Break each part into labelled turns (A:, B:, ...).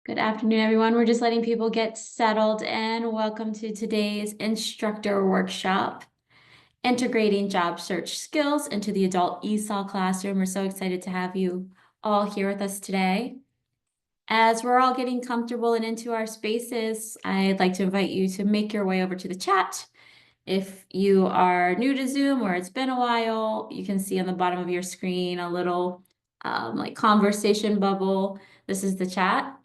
A: Good afternoon, everyone. We're just letting people get settled in. Welcome to today's instructor workshop, integrating job search skills into the adult ESOL classroom. We're so excited to have you all here with us today. As we're all getting comfortable and into our spaces, I'd like to invite you to make your way over to the chat. If you are new to Zoom or it's been a while, you can see on the bottom of your screen a little like conversation bubble. This is the chat.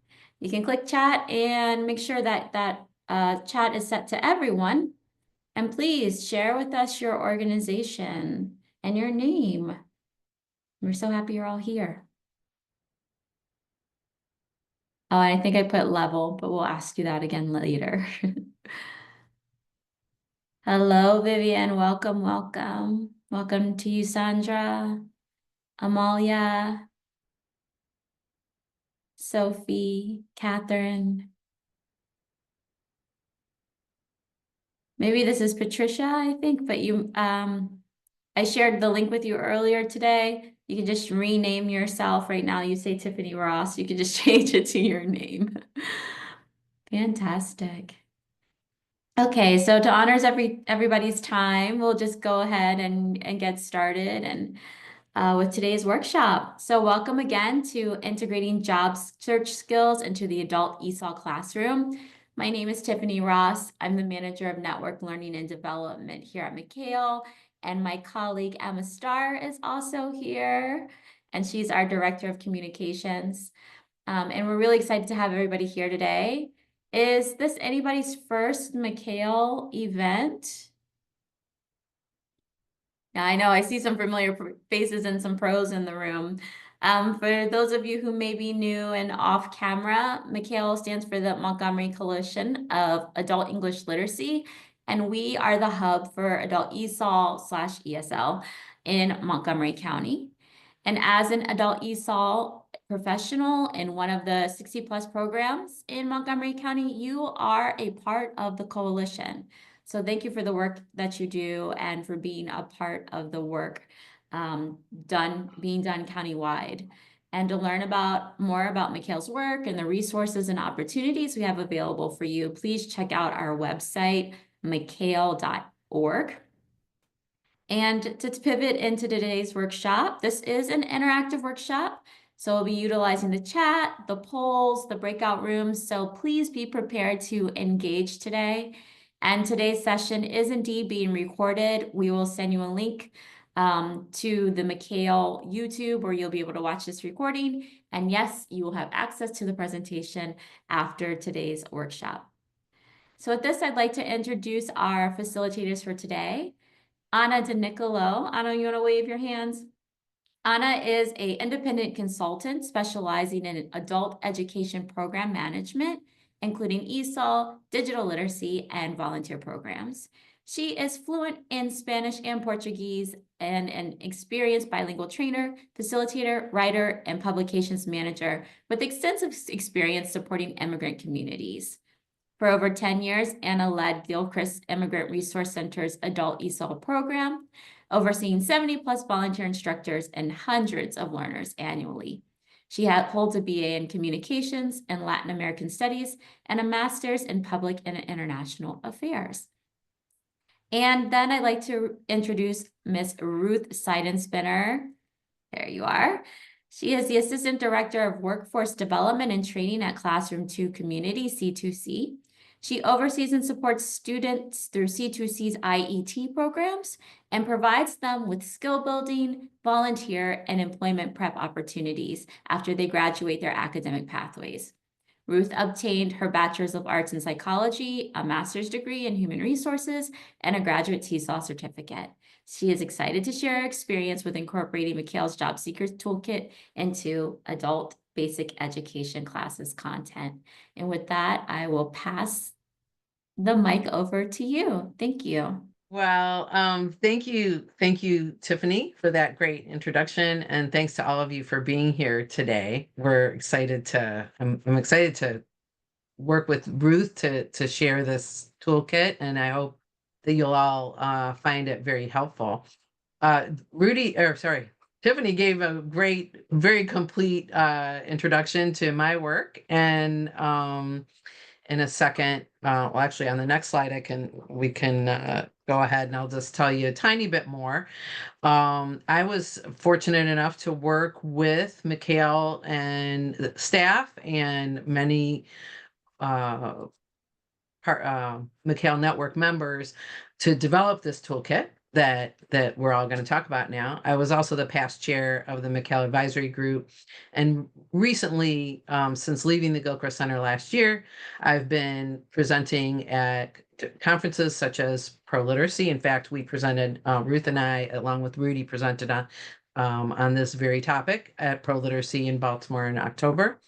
A: You can click chat and make sure that chat is set to everyone. And please share with us your organization and your name. We're so happy you're all here. Oh, I think I put level, but we'll ask you that again later. Hello, Vivian. Welcome, welcome. Welcome to you, Sandra, Amalia, Sophie, Catherine. Maybe this is Patricia, I think, but I shared the link with you earlier today. You can just rename yourself right now. You say Tiffany Ross. You can just change it to your name. Fantastic. Okay, so to honors everybody's time, we'll just go ahead and get started and with today's workshop. So welcome again to integrating job search skills into the adult ESOL classroom. My name is Tiffany Ross. I'm the manager of network learning and development here at MCAEL, and my colleague Emma Starr is also here, and she's our director of communications. And we're really excited to have everybody here today. Is this anybody's first MCAEL event? Yeah, I know. I see some familiar faces and some pros in the room. For those of you who may be new and off camera, MCAEL stands for the Montgomery Coalition of Adult English Literacy, and we are the hub for adult ESOL/ESL in Montgomery County. And as an adult ESOL professional in one of the 60+ programs in Montgomery County, you are a part of the coalition. So thank you for the work that you do and for being a part of the work being done countywide. And to learn more about MCAEL's work and the resources and opportunities we have available for you, please check out our website, mcael.org. And to pivot into today's workshop, this is an interactive workshop. So we'll be utilizing the chat, the polls, the breakout rooms. So please be prepared to engage today. And today's session is indeed being recorded. We will send you a link to the MCAEL YouTube where you'll be able to watch this recording. And yes, you will have access to the presentation after today's workshop. So with this, I'd like to introduce our facilitators for today. Anna DeNicolo. Anna, you want to wave your hands? Anna is an independent consultant specializing in adult education program management, including ESOL, digital literacy, and volunteer programs. She is fluent in Spanish and Portuguese and an experienced bilingual trainer, facilitator, writer, and publications manager with extensive experience supporting immigrant communities. For over 10 years, Anna led Gilchrist Immigrant Resource Center's adult ESOL program, overseeing 70+ volunteer instructors and hundreds of learners annually. She holds a BA in Communications and Latin American Studies and a Master's in Public and International Affairs. And then I'd like to introduce Miss Ruth Seidenspinner. There you are. She is the Assistant Director of Workforce Development and Training at Classroom 2 Community, C2C. She oversees and supports students through C2C's IET programs and provides them with skill building, volunteer, and employment prep opportunities after they graduate their academic pathways. Ruth obtained her Bachelor's of Arts in Psychology, a master's degree in Human Resources, and a graduate TESOL certificate. She is excited to share her experience with incorporating MCAEL's Job Seekers Toolkit into adult basic education classes content. And with that, I will pass the mic over to you. Thank you.
B: Well, thank you, Tiffany, for that great introduction, and thanks to all of you for being here today. I'm excited to work with Ruth to share this toolkit, and I hope that you'll all find it very helpful. Tiffany gave a great, very complete introduction to my work. And in a second, well, actually, on the next slide, we can go ahead and I'll just tell you a tiny bit more. I was fortunate enough to work with MCAEL and the staff and many MCAEL network members to develop this toolkit that we're all going to talk about now. I was also the past chair of the MCAEL advisory group, and recently, since leaving the Gilchrist Center last year, I've been presenting at conferences such as Pro Literacy. In fact, we presented, Ruth and I, along with Rudy, presented on this very topic at Pro Literacy in Baltimore in October.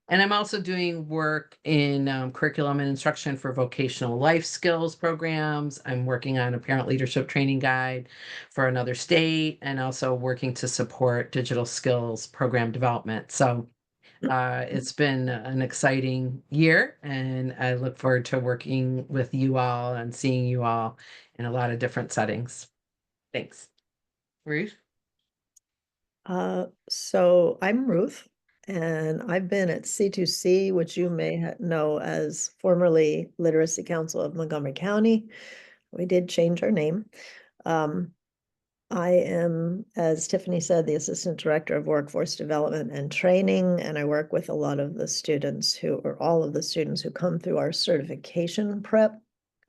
B: And I'm also doing work in curriculum and instruction for vocational life skills programs. I'm working on a parent leadership training guide for another state, and also working to support digital skills program development. So it's been an exciting year, and I look forward to working with you all and seeing you all in a lot of different settings. Thanks. Ruth?
C: So I'm Ruth, and I've been at C2C, which you may know as formerly Literacy Council of Montgomery County. We did change our name. I am, as Tiffany said, the Assistant Director of Workforce Development and Training, and I work with a lot of the students or all of the students who come through our certification prep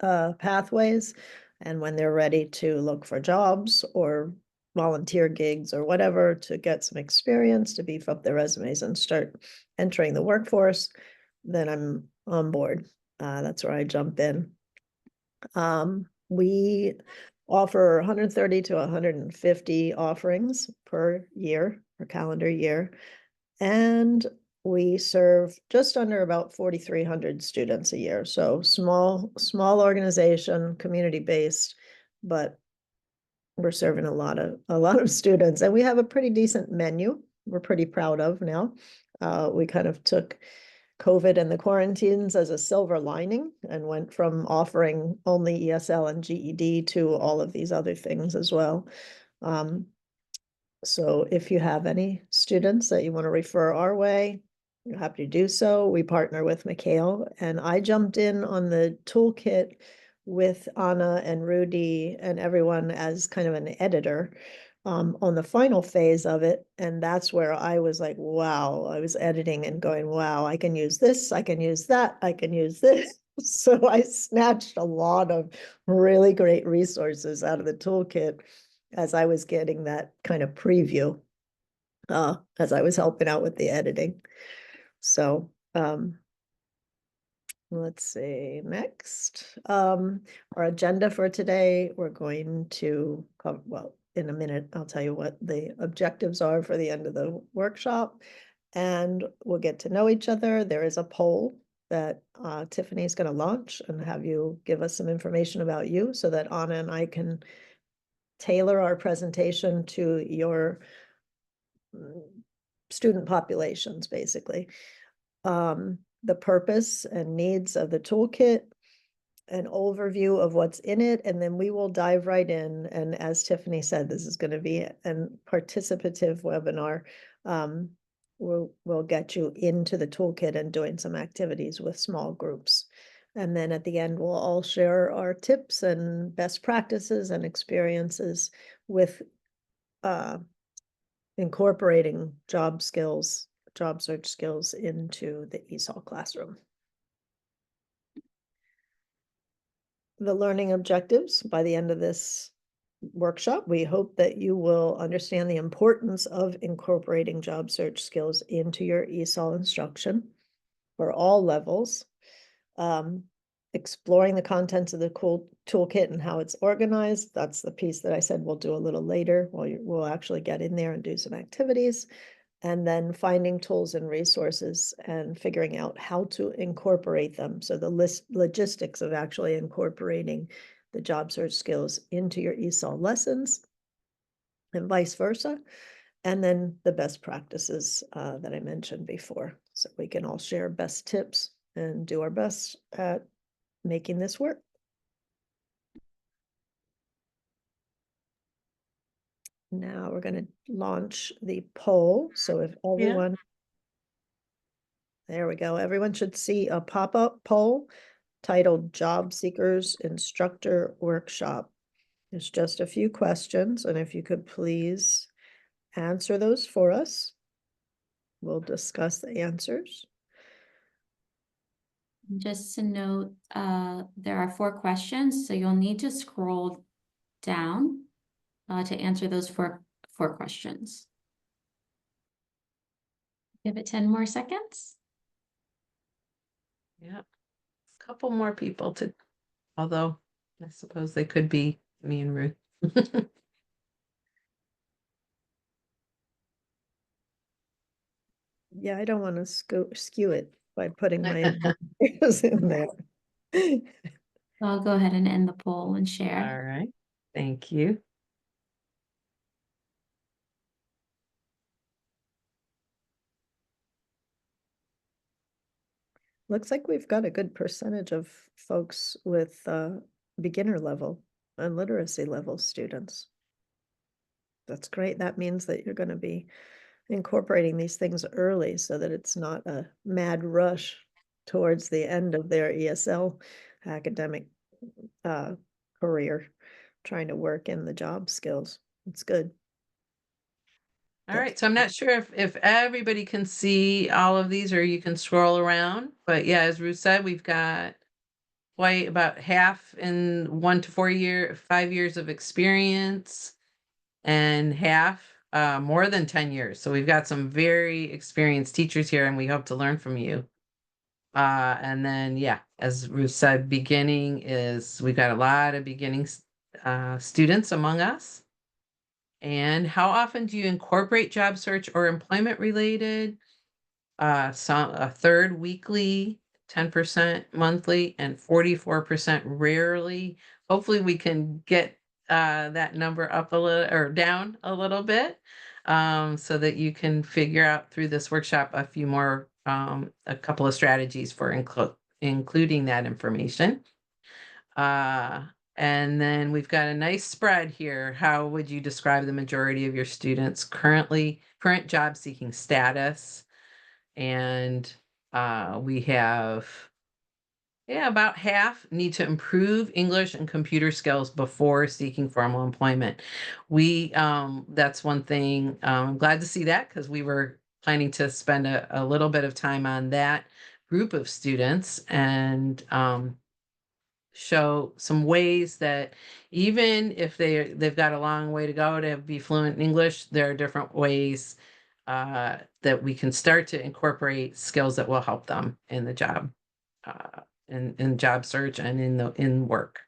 C: pathways. And when they're ready to look for jobs or volunteer gigs or whatever to get some experience, to beef up their resumes and start entering the workforce, then I'm on board. That's where I jump in. We offer 130 to 150 offerings per year, per calendar year. And we serve just under about 4,300 students a year. So small organization, community-based, but we're serving a lot of students, and we have a pretty decent menu we're pretty proud of now. We kind of took COVID and the quarantines as a silver lining and went from offering only ESL and GED to all of these other things as well. So if you have any students that you want to refer our way, you're happy to do so. We partner with MCAEL, and I jumped in on the toolkit with Anna and Rudy and everyone as kind of an editor on the final phase of it. And that's where I was like, wow, I was editing and going, wow, I can use this, I can use that, I can use this. So I snatched a lot of really great resources out of the toolkit as I was getting that kind of preview as I was helping out with the editing. So let's see, next. Our agenda for today, we're going to cover, well, in a minute, I'll tell you what the objectives are for the end of the workshop, and we'll get to know each other. There is a poll that Tiffany's going to launch and have you give us some information about you so that Anna and I can tailor our presentation to your student populations, basically. The purpose and needs of the toolkit, an overview of what's in it, and then we will dive right in. And as Tiffany said, this is going to be a participative webinar. We'll get you into the toolkit and doing some activities with small groups. And then at the end, we'll all share our tips and best practices and experiences with incorporating job search skills into the ESOL classroom. The learning objectives by the end of this workshop, we hope that you will understand the importance of incorporating job search skills into your ESOL instruction for all levels, exploring the contents of the toolkit and how it's organized. That's the piece that I said we'll do a little later. We'll actually get in there and do some activities. And then finding tools and resources and figuring out how to incorporate them. So the logistics of actually incorporating the job search skills into your ESOL lessons and vice versa. And then the best practices that I mentioned before. So we can all share best tips and do our best at making this work. Now we're going to launch the poll. So if everyone, there we go. Everyone should see a pop-up poll titled Job Seekers Instructor Workshop. There's just a few questions, and if you could please answer those for us. We'll discuss the answers.
A: Just to note, there are 4 questions, so you'll need to scroll down to answer those four questions. Give it 10 more seconds.
B: Yeah. A couple more people to, although I suppose they could be me and Ruth.
C: Yeah, I don't want to skew it by putting my ideas in there.
A: So I'll go ahead and end the poll and
B: All
A: share.
B: right. Thank you.
C: Looks like we've got a good percentage of folks with beginner level and literacy level students. That's great. That means that you're going to be incorporating these things early so that it's not a mad rush towards the end of their ESL academic career, trying to work in the job skills. It's good.
B: All right, so I'm not sure if everybody can see all of these or you can scroll around, but yeah, as Ruth said, we've got quite about half in 1 to 5 years of experience and half more than 10 years. So we've got some very experienced teachers here and we hope to learn from you. And then, yeah, as Ruth said, beginning is, we've got a lot of beginning students among us. And how often do you incorporate job search or employment related? A third weekly, 10% monthly, and 44% rarely. Hopefully we can get that number up a little or down a little bit, so that you can figure out through this workshop a few more, a couple of strategies for including that information. And then we've got a nice spread here. How would you describe the majority of your students' current job seeking status? And we have, yeah, about half need to improve English and computer skills before seeking formal employment. That's one thing, I'm glad to see that because we were planning to spend a little bit of time on that group of students and show some ways that even if they've got a long way to go to be fluent in English, there are different ways that we can start to incorporate skills that will help them in the job, in job search and in work.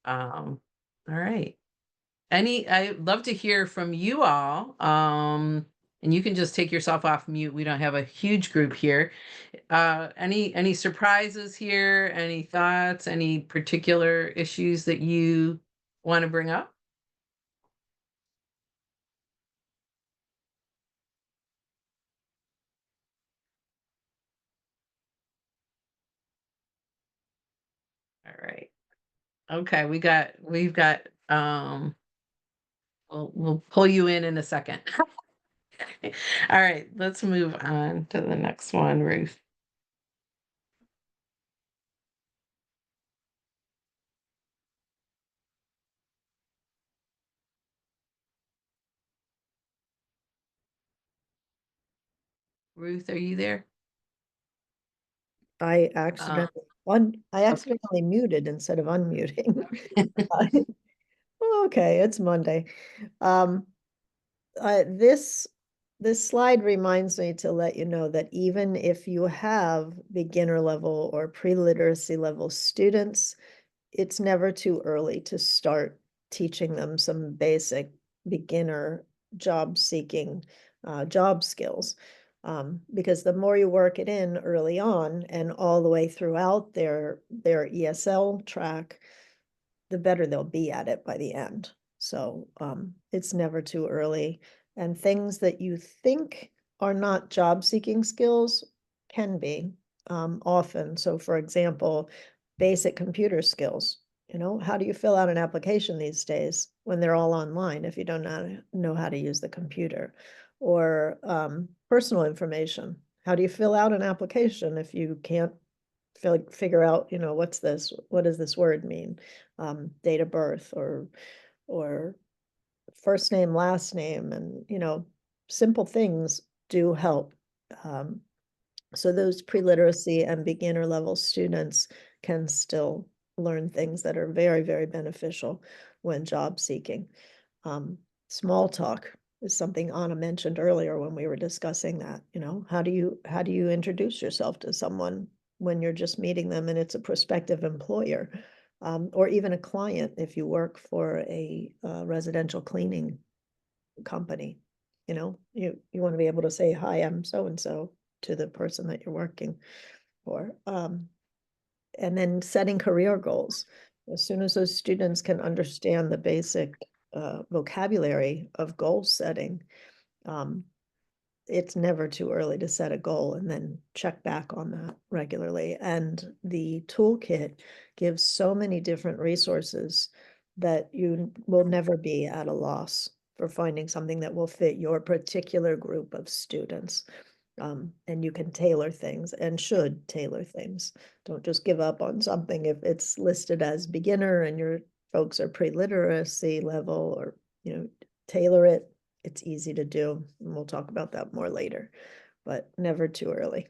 B: All right. I'd love to hear from you all. And you can just take yourself off mute. We don't have a huge group here. Any surprises here? Any thoughts? Any particular issues that you want to bring up? All right. Okay, we've got we'll pull you in a second. All right, let's move on to the next one, Ruth. Ruth, are you there?
C: I accidentally muted instead of unmuting. Okay, it's Monday. This slide reminds me to let you know that even if you have beginner level or pre-literacy level students, it's never too early to start teaching them some basic beginner job seeking job skills. Because the more you work it in early on and all the way throughout their ESL track, the better they'll be at it by the end. So it's never too early. And things that you think are not job seeking skills can be often. So for example, basic computer skills. You know, how do you fill out an application these days when they're all online if you don't know how to use the computer? Or personal information. How do you fill out an application if you can't figure out, you know, what's this? What does this word mean? Date of birth or first name, last name, and, you know, simple things do help. So those pre-literacy and beginner level students can still learn things that are very, very beneficial when job seeking. Small talk is something Anna mentioned earlier when we were discussing that, you know, how do you introduce yourself to someone when you're just meeting them and it's a prospective employer, or even a client if you work for a residential cleaning company. You know, you want to be able to say, hi, I'm so-and-so to the person that you're working for. And then setting career goals. As soon as those students can understand the basic vocabulary of goal setting, it's never too early to set a goal and then check back on that regularly. And the toolkit gives so many different resources that you will never be at a loss for finding something that will fit your particular group of students. And you can tailor things and should tailor things. Don't just give up on something if it's listed as beginner and your folks are pre-literacy level, or, you know, tailor it. It's easy to do, and we'll talk about that more later, but never too early.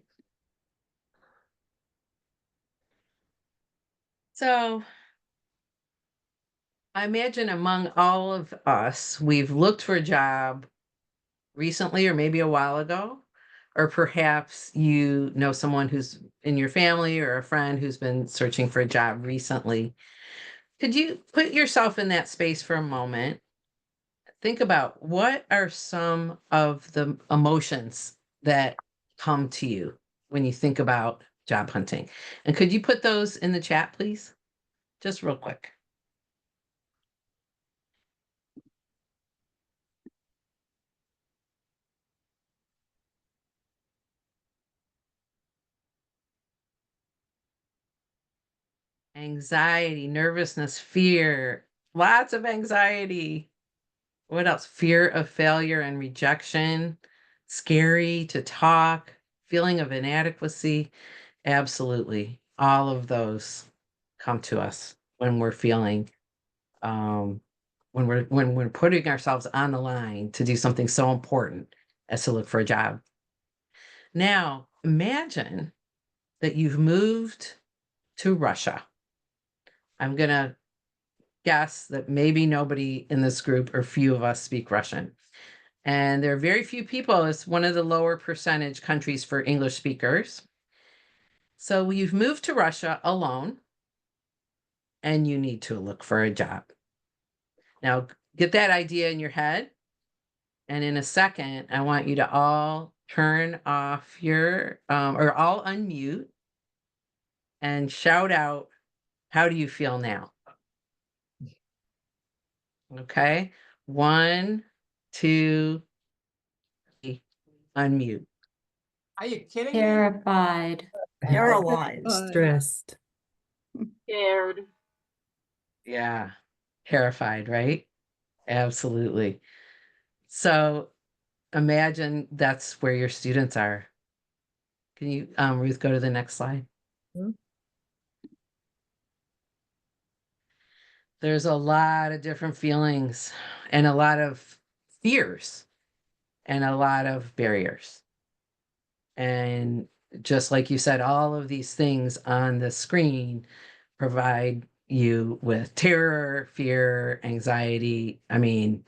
B: So I imagine among all of us, we've looked for a job recently or maybe a while ago, or perhaps you know someone who's in your family or a friend who's been searching for a job recently. Could you put yourself in that space for a moment? Think about what are some of the emotions that come to you when you think about job hunting? And could you put those in the chat, please? Just real quick. Anxiety, nervousness, fear, lots of anxiety. What else? Fear of failure and rejection, scary to talk, feeling of inadequacy. Absolutely. All of those come to us when we're feeling, um, when we're putting ourselves on the line to do something so important as to look for a job. Now, imagine that you've moved to Russia. I'm going to guess that maybe nobody in this group or few of us speak Russian. And there are very few people. It's one of the lower percentage countries for English speakers. So you've moved to Russia alone and you need to look for a job. Now, get that idea in your head. And in a second, I want you to all turn off your, or all unmute and shout out, how do you feel now? Okay. 1, 2, 3, unmute.
D: Are you kidding me?
A: Terrified.
E: Paralyzed.
F: Stressed.
G: Scared.
B: Yeah. Terrified, right? Absolutely. So imagine that's where your students are. Can you, Ruth, go to the next slide?
C: Mhm.
B: There's a lot of different feelings and a lot of fears and a lot of barriers. And just like you said, all of these things on the screen provide you with terror, fear, anxiety. I mean,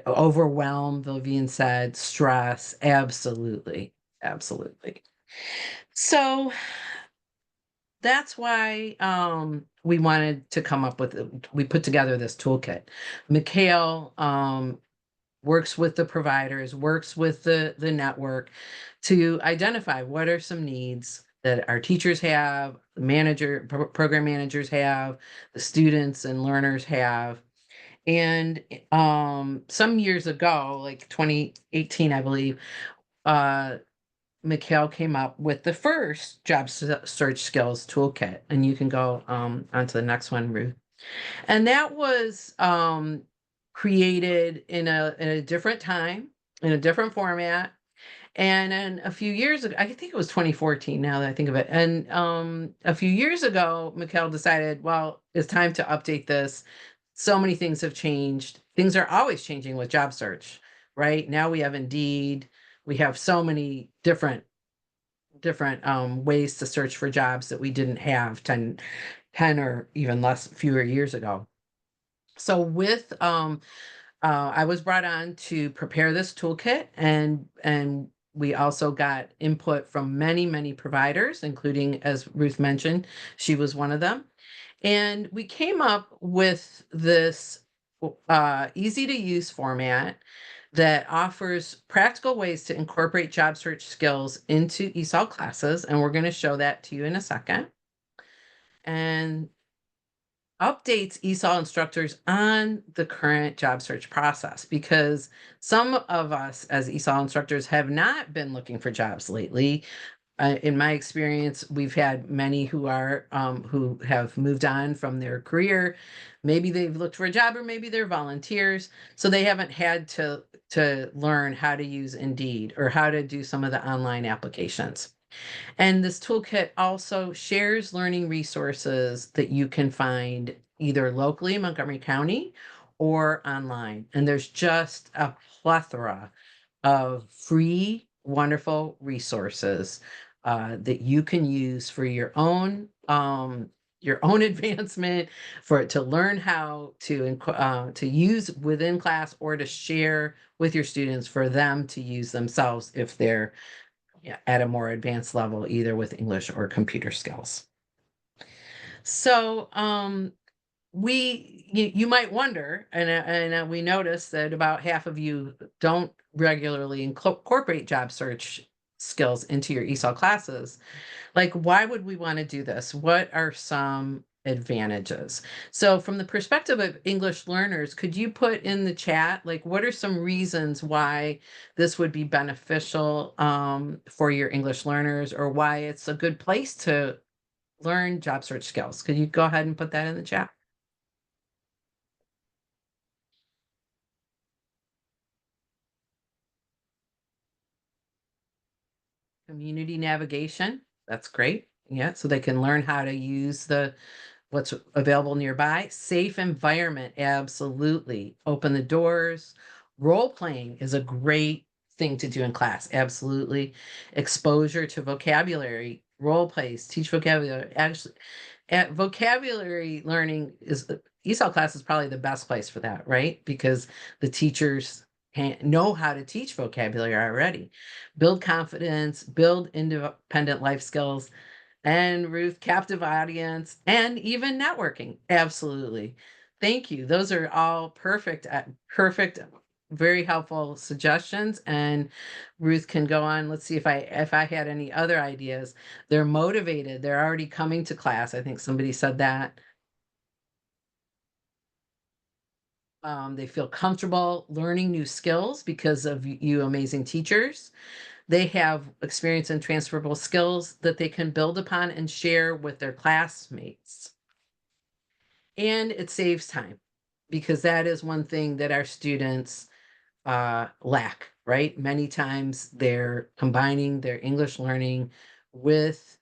B: overwhelm, Vivian said, stress. Absolutely. Absolutely. So that's why we wanted to come up with, we put together this toolkit. MCAEL works with the providers, works with the network to identify what are some needs that our teachers have, program managers have, the students and learners have. And some years ago, like 2018, I believe, MCAEL came up with the first job search skills toolkit. And you can go on to the next one, Ruth. And that was created in a different time, in a different format. And then a few years ago, I think it was 2014 now that I think of it. And a few years ago, MCAEL decided, well, it's time to update this. So many things have changed. Things are always changing with job search, right? Now we have Indeed. We have so many different ways to search for jobs that we didn't have 10 or even less, fewer years ago. So with I was brought on to prepare this toolkit, and we also got input from many providers, including, as Ruth mentioned, she was one of them. And we came up with this easy to use format that offers practical ways to incorporate job search skills into ESOL classes. And we're going to show that to you in a second. And updates ESOL instructors on the current job search process, because some of us as ESOL instructors have not been looking for jobs lately. In my experience, we've had many who have moved on from their career. Maybe they've looked for a job, or maybe they're volunteers, so they haven't had to learn how to use Indeed or how to do some of the online applications. And this toolkit also shares learning resources that you can find either locally in Montgomery County or online. And there's just a plethora of free, wonderful resources that you can use for your own advancement, to learn how to use within class, or to share with your students for them to use themselves if they're at a more advanced level, either with English or computer skills. So you might wonder, and we noticed that about half of you don't regularly incorporate job search skills into your ESOL classes. Like, why would we want to do this? What are some advantages? So from the perspective of English learners, could you put in the chat, like, what are some reasons why this would be beneficial for your English learners, or why it's a good place to learn job search skills? Could you go ahead and put that in the chat? Community navigation, that's great. Yeah, so they can learn how to use what's available nearby. Safe environment, absolutely. Open the doors. Role playing is a great thing to do in class, absolutely. Exposure to vocabulary, role plays, teach vocabulary. Actually, vocabulary learning ESOL class is probably the best place for that, right? Because the teachers know how to teach vocabulary already. Build confidence, build independent life skills, and Ruth, captive audience, and even networking. Absolutely. Thank you. Those are all perfect, very helpful suggestions. And Ruth can go on. Let's see if I had any other ideas. They're motivated. They're already coming to class. I think somebody said that. They feel comfortable learning new skills because of you amazing teachers. They have experience and transferable skills that they can build upon and share with their classmates. And it saves time, because that is one thing that our students lack, right? Many times they're combining their English learning with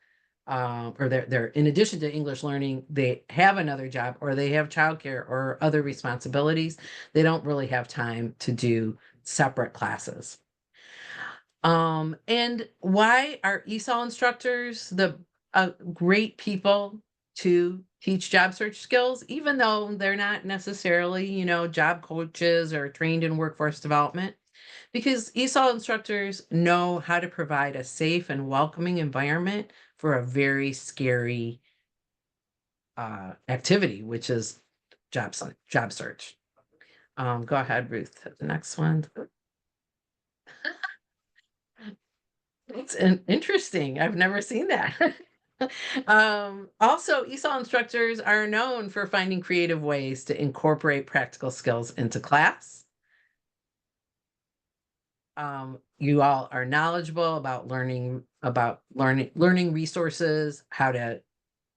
B: or they're in addition to English learning, they have another job, or they have childcare or other responsibilities. They don't really have time to do separate classes. And why are ESOL instructors the great people to teach job search skills, even though they're not necessarily, job coaches or trained in workforce development? Because ESOL instructors know how to provide a safe and welcoming environment for a very scary activity, which is job search. Go ahead, Ruth. The next one. It's interesting. I've never seen that. Also, ESOL instructors are known for finding creative ways to incorporate practical skills into class. You all are knowledgeable about learning resources, how to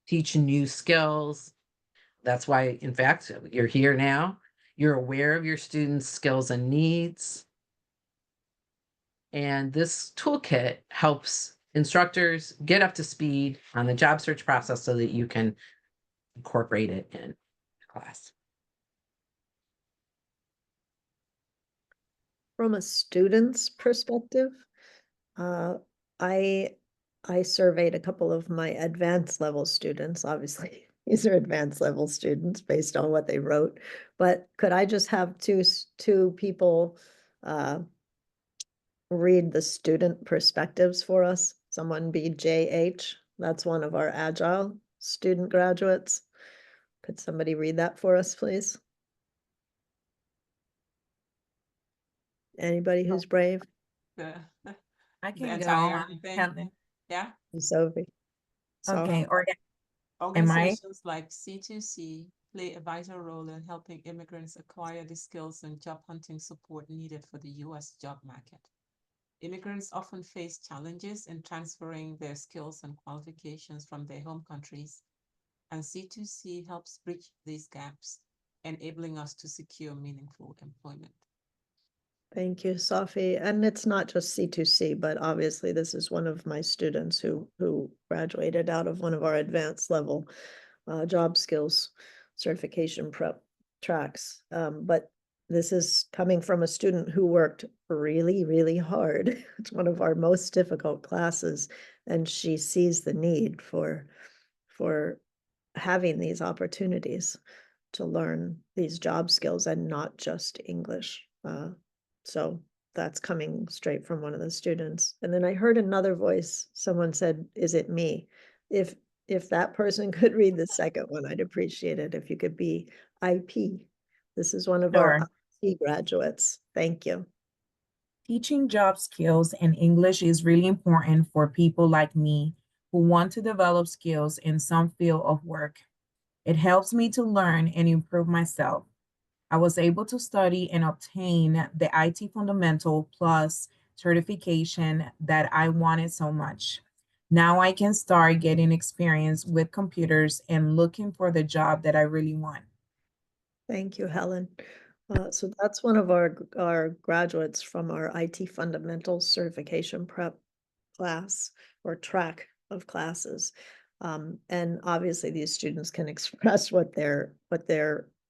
B: teach new skills. That's why, in fact, you're here now. You're aware of your students' skills and needs. And this toolkit helps instructors get up to speed on the job search process so that you can incorporate it in class.
C: From a student's perspective, uh, I surveyed a couple of my advanced level students. Obviously, these are advanced level students based on what they wrote. But could I just have two people read the student perspectives for us? Someone be JH. That's one of our Agile student graduates. Could somebody read that for us, please? Anybody who's brave?
G: The,
E: I
G: the
E: can go.
G: entire
E: I'm
G: thing.
E: Helen.
G: Yeah.
C: Sophie.
E: Okay, Am I?
G: Organizations like C2C play a vital role in helping immigrants acquire the skills and job hunting support needed for the U.S. job market. Immigrants often face challenges in transferring their skills and qualifications from their home countries, and C2C helps bridge these gaps, enabling us to secure meaningful employment.
C: Thank you, Sophie. And it's not just C2C, but obviously this is one of my students who graduated out of one of our advanced level job skills certification prep tracks. But this is coming from a student who worked really, really hard. It's one of our most difficult classes, and she sees the need for having these opportunities to learn these job skills and not just English. So that's coming straight from one of the students. And then I heard another voice. Someone said, "Is it me?" If that person could read the second one, I'd appreciate it. If you could be IP. This is one of our
E: Sure.
C: IT graduates. Thank you.
E: Teaching job skills in English is really important for people like me who want to develop skills in some field of work. It helps me to learn and improve myself. I was able to study and obtain the IT Fundamental Plus certification that I wanted so much. Now I can start getting experience with computers and looking for the job that I really want.
C: Thank you, Helen. So that's one of our graduates from our IT Fundamentals Certification Prep class or track of classes. And obviously these students can express what their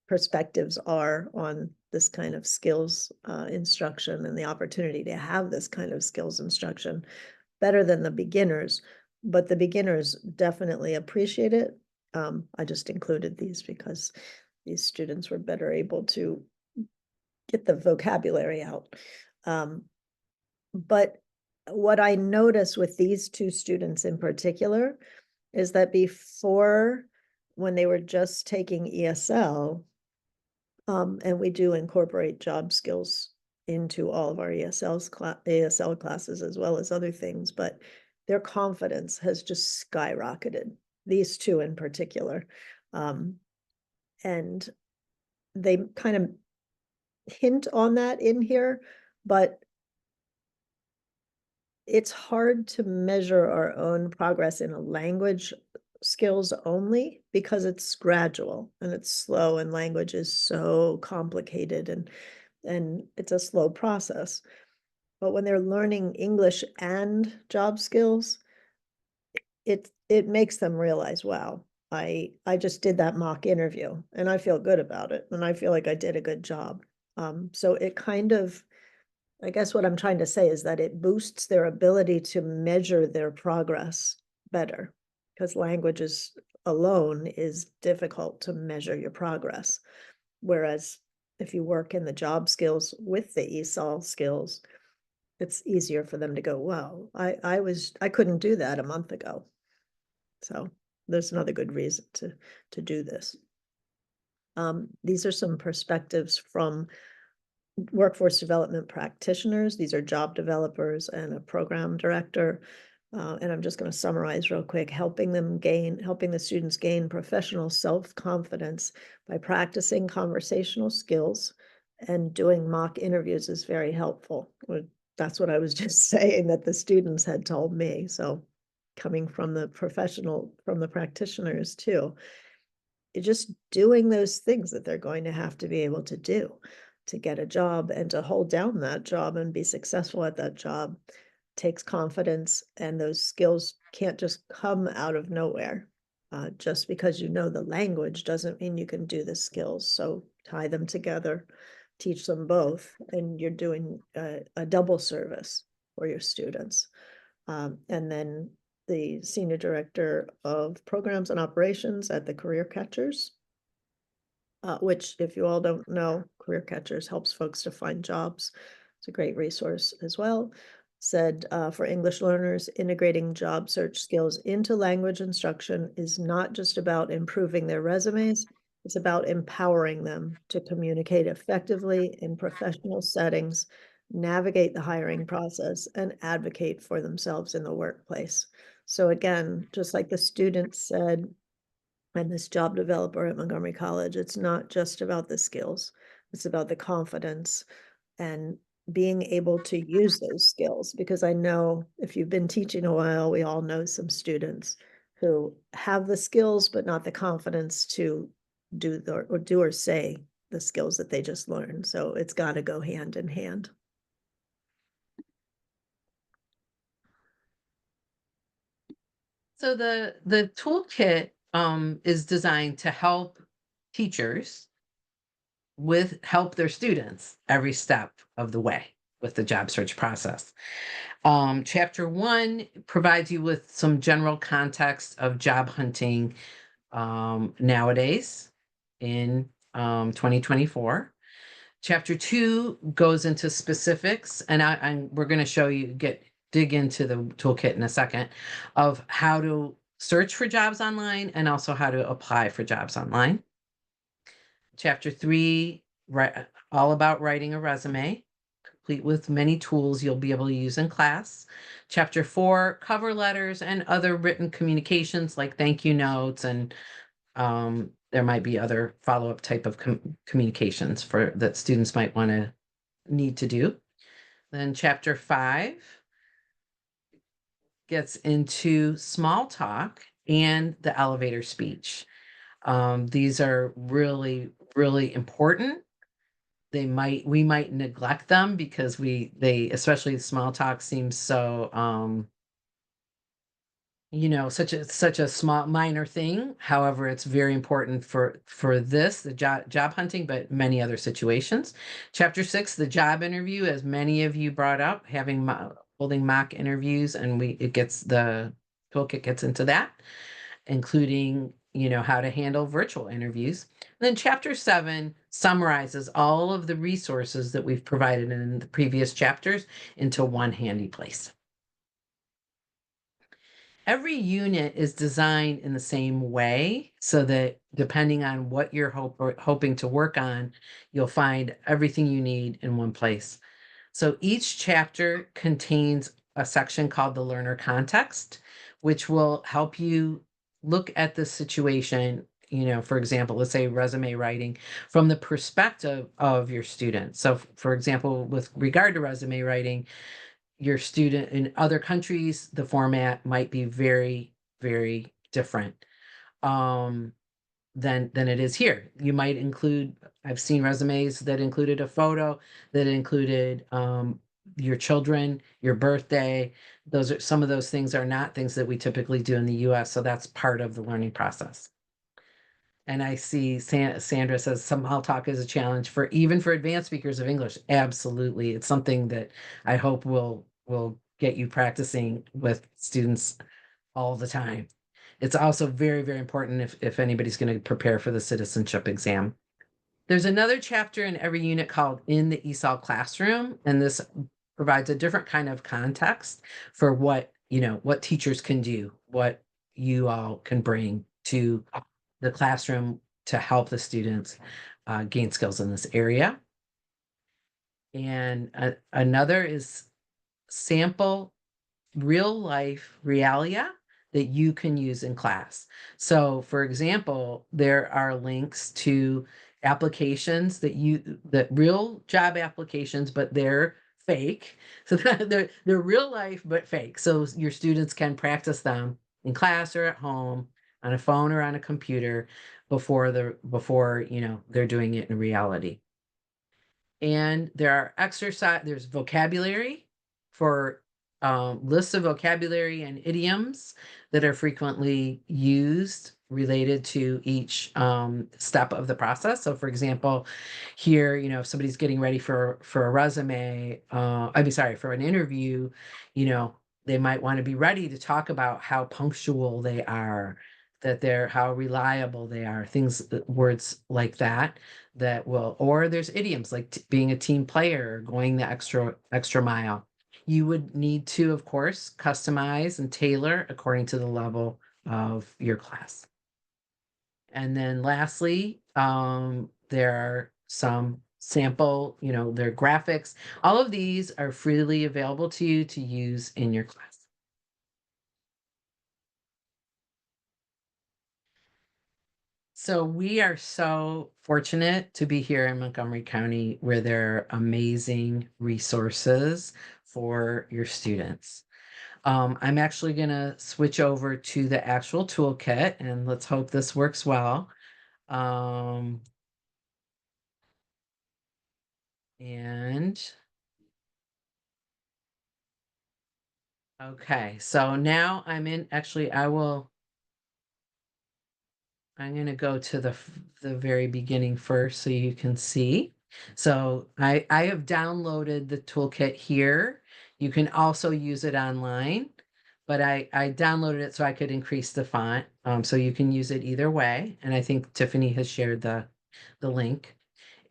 C: perspectives are on this kind of skills instruction and the opportunity to have this kind of skills instruction better than the beginners, but the beginners definitely appreciate it. I just included these because these students were better able to get the vocabulary out. But what I noticed with these two students in particular is that before, when they were just taking ESL, and we do incorporate job skills into all of our ESL classes as well as other things, but their confidence has just skyrocketed, these two in particular. And they kind of hint on that in here, but it's hard to measure our own progress in a language skills only because it's gradual and it's slow, and language is so complicated and it's a slow process. But when they're learning English and job skills, it makes them realize, wow, I just did that mock interview and I feel good about it and I feel like I did a good job. So it kind of, I guess what I'm trying to say is that it boosts their ability to measure their progress better, because languages alone is difficult to measure your progress. Whereas if you work in the job skills with the ESOL skills, it's easier for them to go, wow, I couldn't do that a month ago. So there's another good reason to do this. These are some perspectives from workforce development practitioners. These are job developers and a program director. And I'm just going to summarize real quick, helping the students gain professional self-confidence by practicing conversational skills, and doing mock interviews is very helpful. That's what I was just saying that the students had told me. So coming from the practitioners too. just doing those things that they're going to have to be able to do to get a job and to hold down that job and be successful at that job takes confidence, and those skills can't just come out of nowhere. Just because you know the language doesn't mean you can do the skills. So tie them together, teach them both, and you're doing a double service for your students. And then the Senior Director of Programs and Operations at the Career Catchers, which, if you all don't know, Career Catchers helps folks to find jobs. It's a great resource as well. Said for English learners, integrating job search skills into language instruction is not just about improving their resumes, it's about empowering them to communicate effectively in professional settings, navigate the hiring process, and advocate for themselves in the workplace. So again, just like the student said, and this job developer at Montgomery College, it's not just about the skills, it's about the confidence and being able to use those skills. Because I know if you've been teaching a while, we all know some students who have the skills, but not the confidence to do or say the skills that they just learned. So it's got to go hand in hand.
B: So the toolkit is designed to help teachers help their students every step of the way with the job search process. Chapter 1 provides you with some general context of job hunting nowadays in 2024. Chapter 2 goes into specifics, and we're going to show you, dig into the toolkit in a second, of how to search for jobs online and also how to apply for jobs online. Chapter 3, all about writing a resume, complete with many tools you'll be able to use in class. Chapter 4, cover letters and other written communications like thank you notes, and there might be other follow-up type of communications that students might need to do. Then chapter 5 gets into small talk and the elevator speech. These are really, really important. We might neglect them because especially small talk seems so, such a small minor thing. However, it's very important for the job hunting, but many other situations. Chapter 6, the job interview, as many of you brought up, holding mock interviews, and the toolkit gets into that, including how to handle virtual interviews. And then chapter 7 summarizes all of the resources that we've provided in the previous chapters into one handy place. Every unit is designed in the same way so that depending on what you're hoping to work on, you'll find everything you need in one place. So each chapter contains a section called the learner context, which will help you look at the situation, for example, let's say resume writing from the perspective of your student. So for example, with regard to resume writing, your student in other countries, the format might be very, very different than it is here. You might include, I've seen resumes that included a photo, that included your children, your birthday. Some of those things are not things that we typically do in the US. So that's part of the learning process. And I see Sandra says small talk is a challenge even for advanced speakers of English. Absolutely. It's something that I hope will get you practicing with students all the time. It's also very, very important if anybody's going to prepare for the citizenship exam. There's another chapter in every unit called In the ESOL Classroom, and this provides a different kind of context for what teachers can do, what you all can bring to the classroom to help the students gain skills in this area. And another is sample real life realia that you can use in class. So for example, there are links to applications that real job applications, but they're fake. So they're real life, but fake. So your students can practice them in class or at home, on a phone or on a computer, before they're doing it in reality. And there are there's vocabulary for lists of vocabulary and idioms that are frequently used related to each step of the process. So for example, here, if somebody's getting ready for a resume, for an interview, they might want to be ready to talk about how punctual they are, how reliable they are, words like that or there's idioms like being a team player, going the extra mile. You would need to, of course, customize and tailor according to the level of your class. And then lastly, there are some sample, their graphics. All of these are freely available to you to use in your class. So we are so fortunate to be here in Montgomery County where there are amazing resources for your students. I'm actually going to switch over to the actual toolkit, and let's hope this works well. Okay, so now I'm going to go to the very beginning first so you can see. So I have downloaded the toolkit here. You can also use it online, but I downloaded it so I could increase the font. So you can use it either way. And I think Tiffany has shared the link.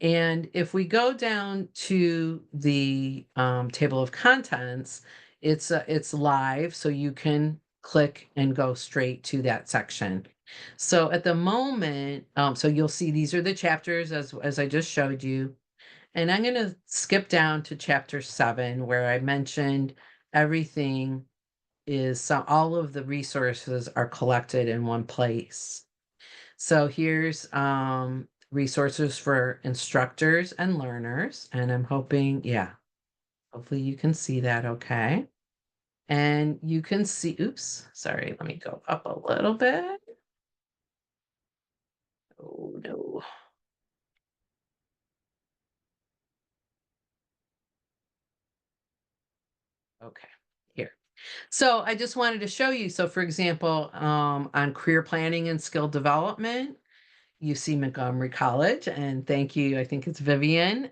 B: And if we go down to the table of contents, it's live, so you can click and go straight to that section. So at the moment, so you'll see these are the chapters as I just showed you. And I'm going to skip down to chapter 7, where I mentioned everything all of the resources are collected in one place. So here's resources for instructors and learners. And I'm hoping, hopefully you can see that okay. And you can see, oops, sorry, let me go up a little bit. Oh, no. Okay, here. So I just wanted to show you. So for example, on career planning and skill development, you see Montgomery College, and thank you. I think it's Vivian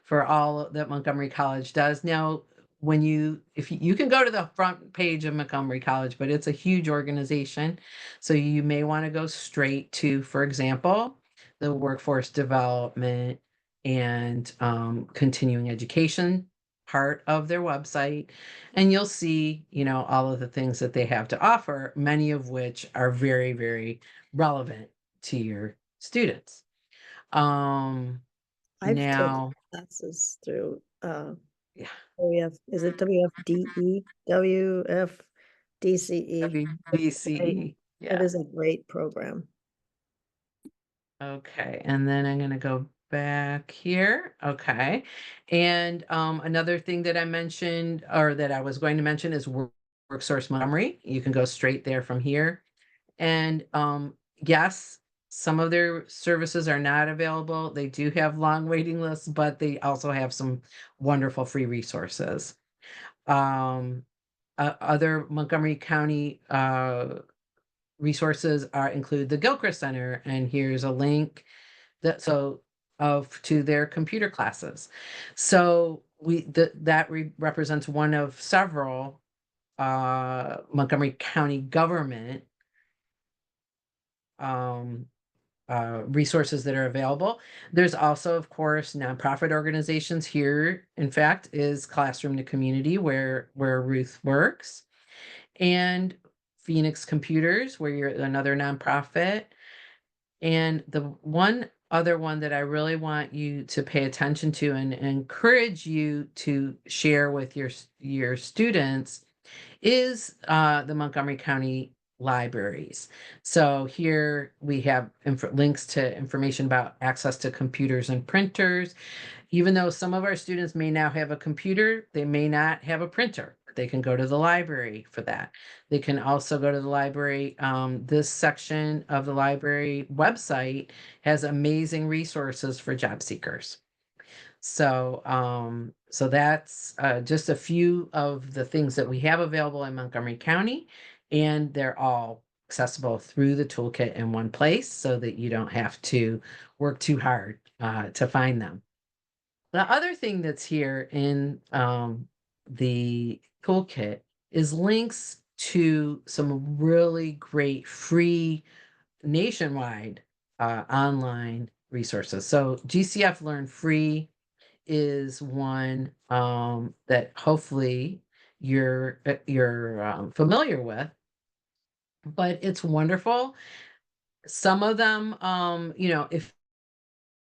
B: for all that Montgomery College does. Now, if you can go to the front page of Montgomery College, but it's a huge organization. So you may want to go straight to, for example, the workforce development and continuing education part of their website. And you'll see, all of the things that they have to offer, many of which are very, very relevant to your students.
C: I've taken
B: Now,
C: classes through
B: yeah,
C: is it WFDE? WFDCE.
B: WBCE.
C: It is a great program.
B: Okay, and then I'm going to go back here. Okay. And another thing that I mentioned, or that I was going to mention, is WorkSource Montgomery. You can go straight there from here. And yes, some of their services are not available. They do have long waiting lists, but they also have some wonderful free resources. Other Montgomery County resources include the Gilchrist Center, and here's a link to their computer classes. So that represents one of several Montgomery County government resources that are available. There's also, of course, nonprofit organizations. Here, in fact, is Classroom to Community, where Ruth works, and Phoenix Computers, where you're another nonprofit. And the one other one that I really want you to pay attention to and encourage you to share with your students is the Montgomery County libraries. So here we have links to information about access to computers and printers. Even though some of our students may now have a computer, they may not have a printer. They can go to the library for that. They can also go to the library. This section of the library website has amazing resources for job seekers. So, so that's just a few of the things that we have available in Montgomery County, and they're all accessible through the toolkit in one place so that you don't have to work too hard to find them. The other thing that's here in the toolkit is links to some really great free nationwide online resources. So GCF Learn Free is one that hopefully you're familiar with, but it's wonderful. Some of them, if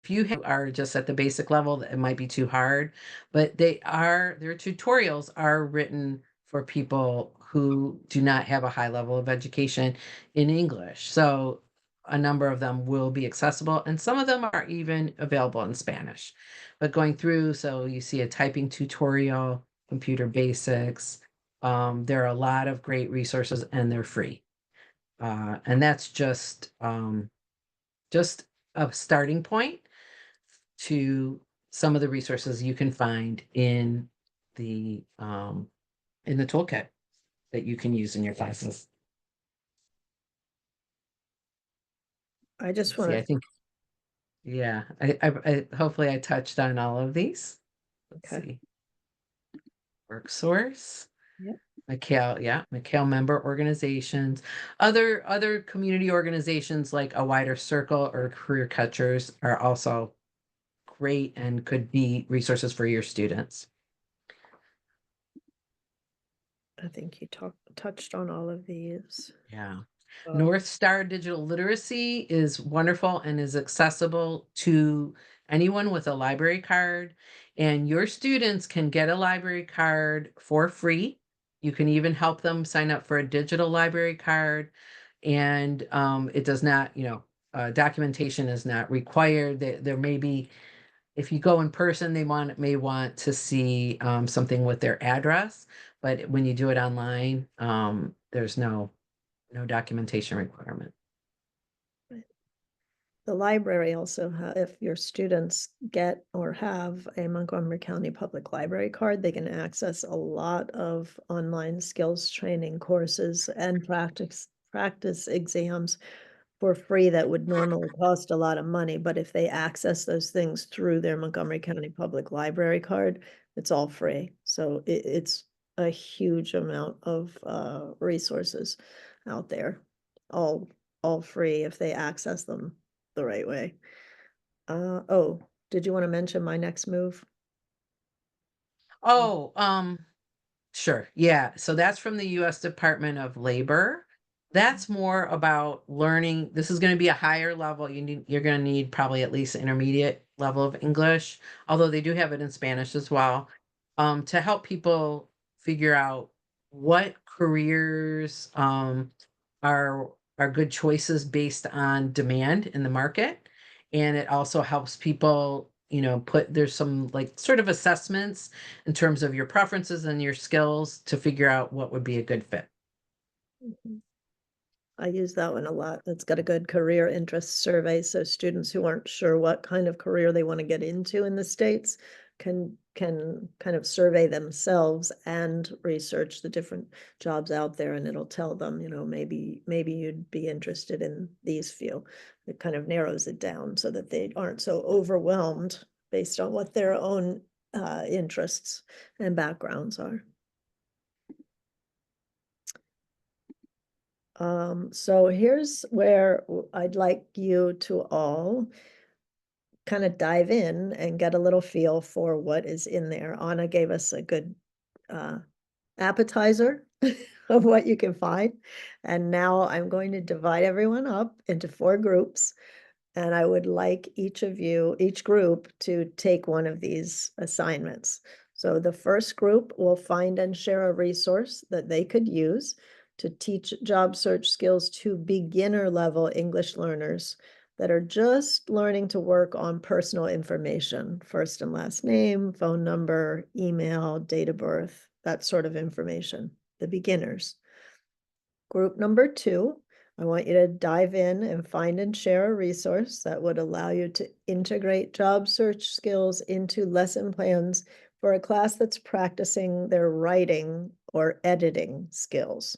B: you are just at the basic level, it might be too hard, but their tutorials are written for people who do not have a high level of education in English. So a number of them will be accessible, and some of them are even available in Spanish. But going through, so you see a typing tutorial, computer basics. There are a lot of great resources, and they're free. And that's just a starting point to some of the resources you can find in the toolkit that you can use in your classes.
C: I just
B: See,
C: want
B: I
C: to,
B: think, yeah, I hopefully I touched on all of these. Let's
C: okay.
B: see. Work source.
C: Yep.
B: MCAEL member organizations, other community organizations like A Wider Circle or Career Catchers are also great and could be resources for your students.
C: I think you touched on all of these.
B: Yeah.
C: Um,
B: North Star Digital Literacy is wonderful and is accessible to anyone with a library card. And your students can get a library card for free. You can even help them sign up for a digital library card. And it does not, documentation is not required. There may be, if you go in person, they may want to see something with their address. But when you do it online, there's no documentation requirement.
C: The library also, if your students get or have a Montgomery County Public Library card, they can access a lot of online skills training courses and practice exams for free that would normally cost a lot of money. But if they access those things through their Montgomery County Public Library card, it's all free. So it's a huge amount of resources out there, all free if they access them the right way. Oh, did you want to mention my next move?
B: Oh, sure. Yeah. So that's from the US Department of Labor. That's more about learning. This is going to be a higher level. You're going to need probably at least intermediate level of English, although they do have it in Spanish as well, to help people figure out what careers are good choices based on demand in the market. And it also helps people, there's some like sort of assessments in terms of your preferences and your skills to figure out what would be a good fit.
C: Mhm. I use that one a lot. It's got a good career interest survey. So students who aren't sure what kind of career they want to get into in the States can kind of survey themselves and research the different jobs out there, and it'll tell them, maybe you'd be interested in these few. It kind of narrows it down so that they aren't so overwhelmed based on what their own interests and backgrounds are. So here's where I'd like you to all kind of dive in and get a little feel for what is in there. Anna gave us a good appetizer of what you can find. And now I'm going to divide everyone up into 4 groups. And I would like each group to take one of these assignments. So the first group will find and share a resource that they could use to teach job search skills to beginner level English learners that are just learning to work on personal information, first and last name, phone number, email, date of birth, that sort of information, the beginners. Group number 2, I want you to dive in and find and share a resource that would allow you to integrate job search skills into lesson plans for a class that's practicing their writing or editing skills.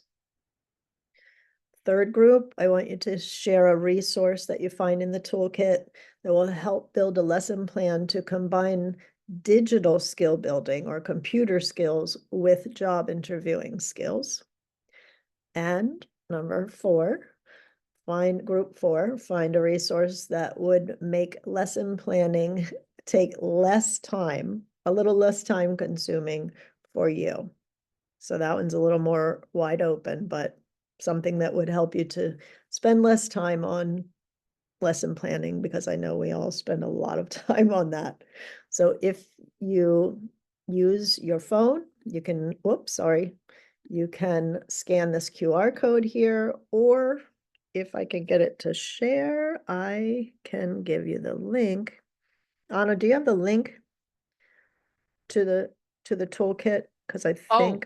C: Third group, I want you to share a resource that you find in the toolkit that will help build a lesson plan to combine digital skill building or computer skills with job interviewing skills. And number 4, group 4, find a resource that would make lesson planning take less time, a little less time consuming for you. So that one's a little more wide open, but something that would help you to spend less time on lesson planning, because I know we all spend a lot of time on that. So if you use your phone, you can, you can scan this QR code here, or if I can get it to share, I can give you the link. Anna, do you have the link to the toolkit? Because I think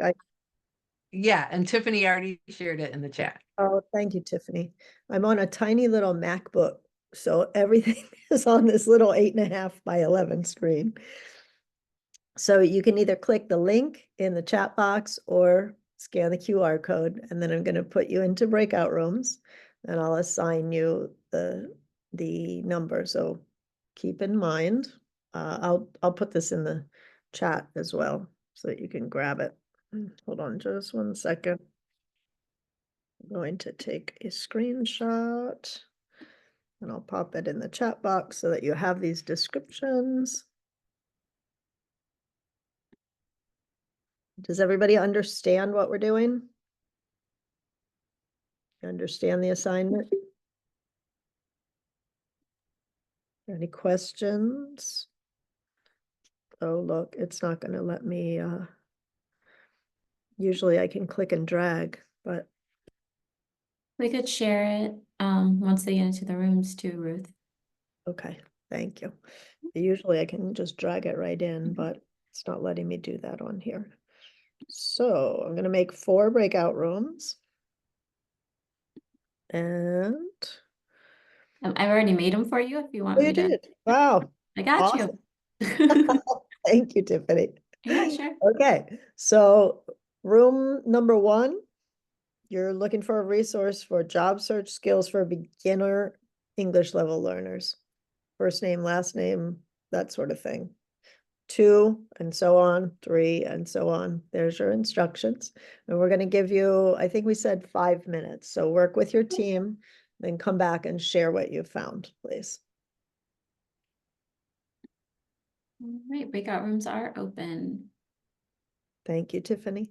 B: Yeah, and Tiffany already shared it in the chat.
C: Oh, thank you, Tiffany. I'm on a tiny little MacBook, so everything is on this little 8.5 by 11 screen. So you can either click the link in the chat box or scan the QR code, and then I'm going to put you into breakout rooms, and I'll assign you the number. So keep in mind, I'll put this in the chat as well so that you can grab it. Hold on just one second. I'm going to take a screenshot and I'll pop it in the chat box so that you have these descriptions. Does everybody understand what we're doing? Understand the assignment? Any questions? Oh, look, it's not going to let me, usually I can click and drag, but
A: We could share it once they get into the rooms too, Ruth.
C: okay, thank you. Usually I can just drag it right in, but it's not letting me do that on here. So I'm going to make 4 breakout rooms. And
A: I've already made them for you if you want
C: oh,
A: me
C: you
A: to.
C: did. Wow.
A: I got
C: Awesome.
A: you.
C: Thank you, Tiffany.
A: Yeah, sure.
C: Okay, so room number 1, you're looking for a resource for job search skills for beginner English level learners. First name, last name, that sort of thing. 2, and so on, 3, and so on. There's your instructions. And we're going to give you, I think we said 5 minutes. So work with your team, then come back and share what you found, please.
A: All right, breakout rooms are open.
C: Thank you, Tiffany.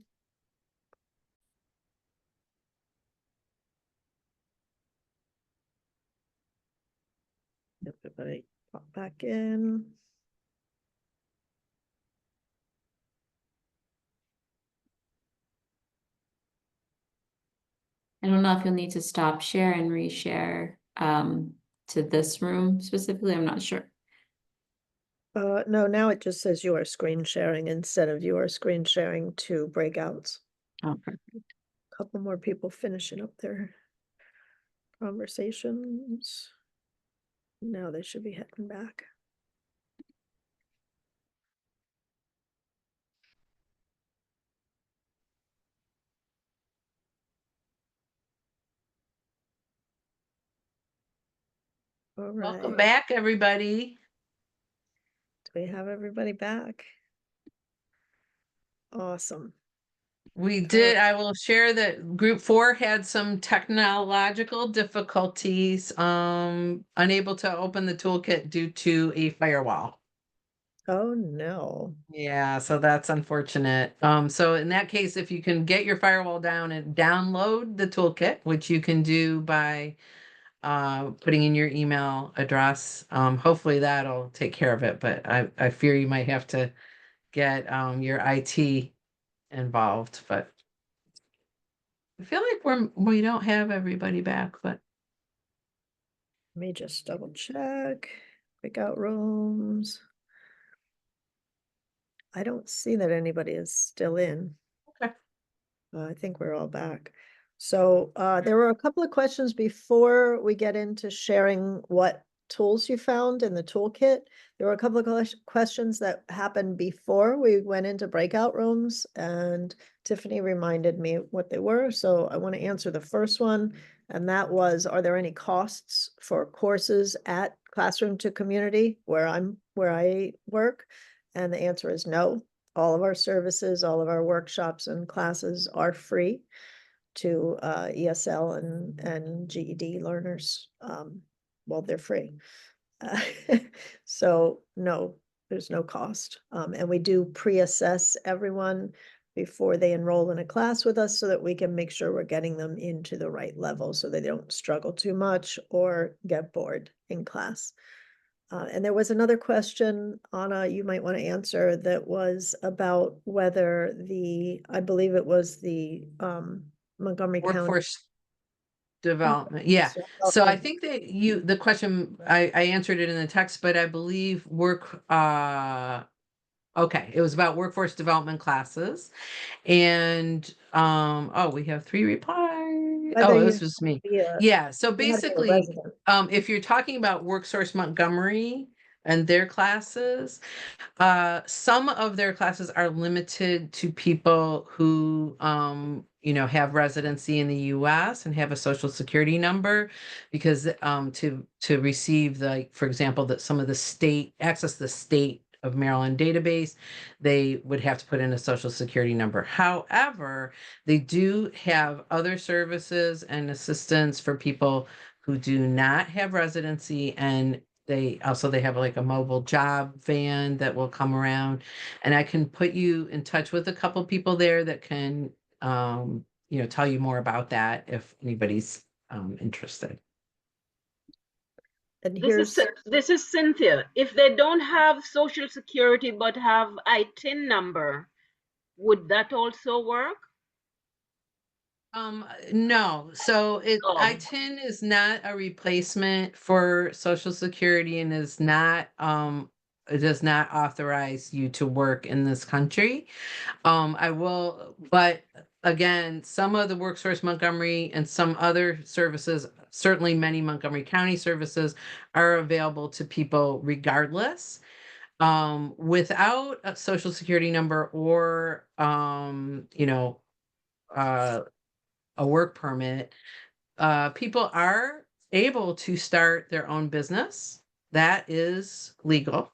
C: Everybody pop back in.
A: I don't know if you'll need to stop share and reshare to this room specifically. I'm not sure.
C: No, now it just says you are screen sharing instead of you are screen sharing to breakouts.
A: Oh, perfect.
C: A couple more people finishing up their conversations. Now they should be heading back. All
B: Welcome
C: right.
B: back, everybody.
C: Do we have everybody back? Awesome.
B: We did. I will share that group 4 had some technological difficulties, unable to open the toolkit due to a firewall.
C: Oh, no.
B: Yeah, so that's unfortunate. So in that case, if you can get your firewall down and download the toolkit, which you can do by putting in your email address, hopefully that'll take care of it. But I fear you might have to get your IT involved, but I feel like we don't have everybody back, but
C: Let me just double check. Breakout rooms. I don't see that anybody is still in.
B: Okay.
C: I think we're all back. So there were a couple of questions before we get into sharing what tools you found in the toolkit. There were a couple of questions that happened before we went into breakout rooms, and Tiffany reminded me what they were. So I want to answer the first one, and that was, are there any costs for courses at Classroom to Community where I work? And the answer is no. All of our services, all of our workshops and classes are free to ESL and GED learners. Well, they're free. So no, there's no cost. And we do pre-assess everyone before they enroll in a class with us so that we can make sure we're getting them into the right level so they don't struggle too much or get bored in class. And there was another question, Anna, you might want to answer, that was about whether I believe it was the Montgomery County.
B: Workforce development. Yeah. So I think that the question, I answered it in the text, but I believe okay, it was about workforce development classes. And oh, we have 3 replies. Oh, this was me. Yeah. So basically, if you're talking about WorkSource Montgomery and their classes, some of their classes are limited to people who have residency in the US and have a social security number, because to receive, like, for example, that some of the state access the state of Maryland database, they would have to put in a social security number. However, they do have other services and assistance for people who do not have residency, and they have like a mobile job van that will come around, and I can put you in touch with a couple people there that can tell you more about that if anybody's interested.
C: And
F: this is Cynthia. If they don't have Social Security but have ITIN number, would that also work?
B: No. So ITIN is not a replacement for Social Security and is not it does not authorize you to work in this country. But again, some of the WorkSource Montgomery and some other services, certainly many Montgomery County services, are available to people regardless. Without a social security number or a work permit, people are able to start their own business. That is legal.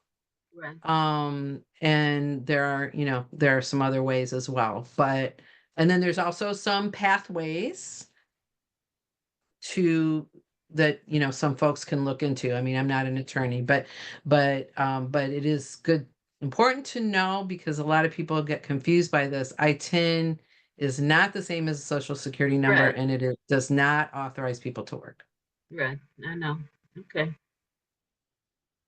F: Right.
B: And there are some other ways as well, and then there's also some pathways that some folks can look into. I mean, I'm not an attorney, but it is important to know, because a lot of people get confused by this. ITIN is not the same as a social security number,
F: Right.
B: and it does not authorize people to work.
F: Right, I know. Okay.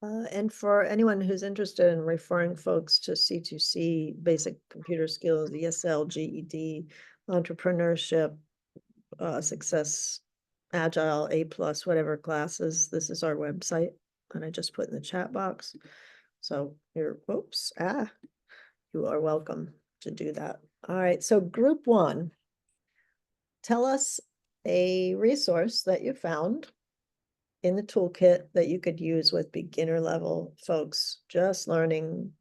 C: And for anyone who's interested in referring folks to C2C, basic computer skills, ESL, GED, entrepreneurship, success, agile, A+, whatever classes, this is our website, and I just put in the chat box. So you are welcome to do that. All right, so group 1, tell us a resource that you found in the toolkit that you could use with beginner level folks just learning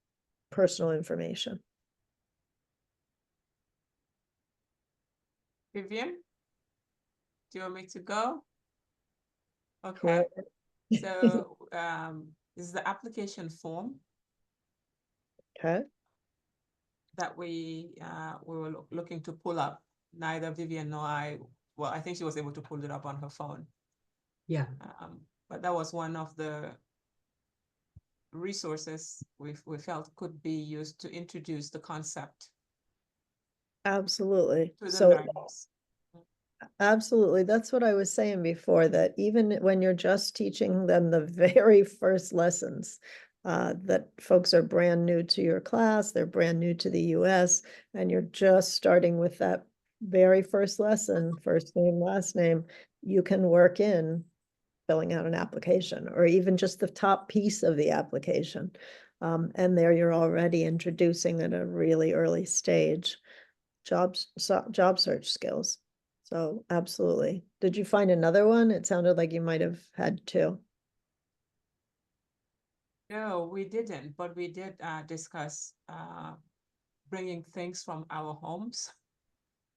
C: personal information.
G: Vivian, do you want me to go? Okay.
C: Cool.
G: So this is the application form
C: Okay.
G: that we were looking to pull up. Neither Vivian nor I, well, I think she was able to pull it up on her phone.
B: Yeah.
G: But that was one of the resources we felt could be used to introduce the concept
C: Absolutely.
G: to the
C: So
G: learners.
C: absolutely. That's what I was saying before, that even when you're just teaching them the very first lessons, that folks are brand new to your class, they're brand new to the US, and you're just starting with that very first lesson, first name, last name, you can work in filling out an application, or even just the top piece of the application. And there you're already introducing at a really early stage job search skills. So absolutely. Did you find another one? It sounded like you might have had two.
G: No, we didn't, but we did discuss bringing things from our homes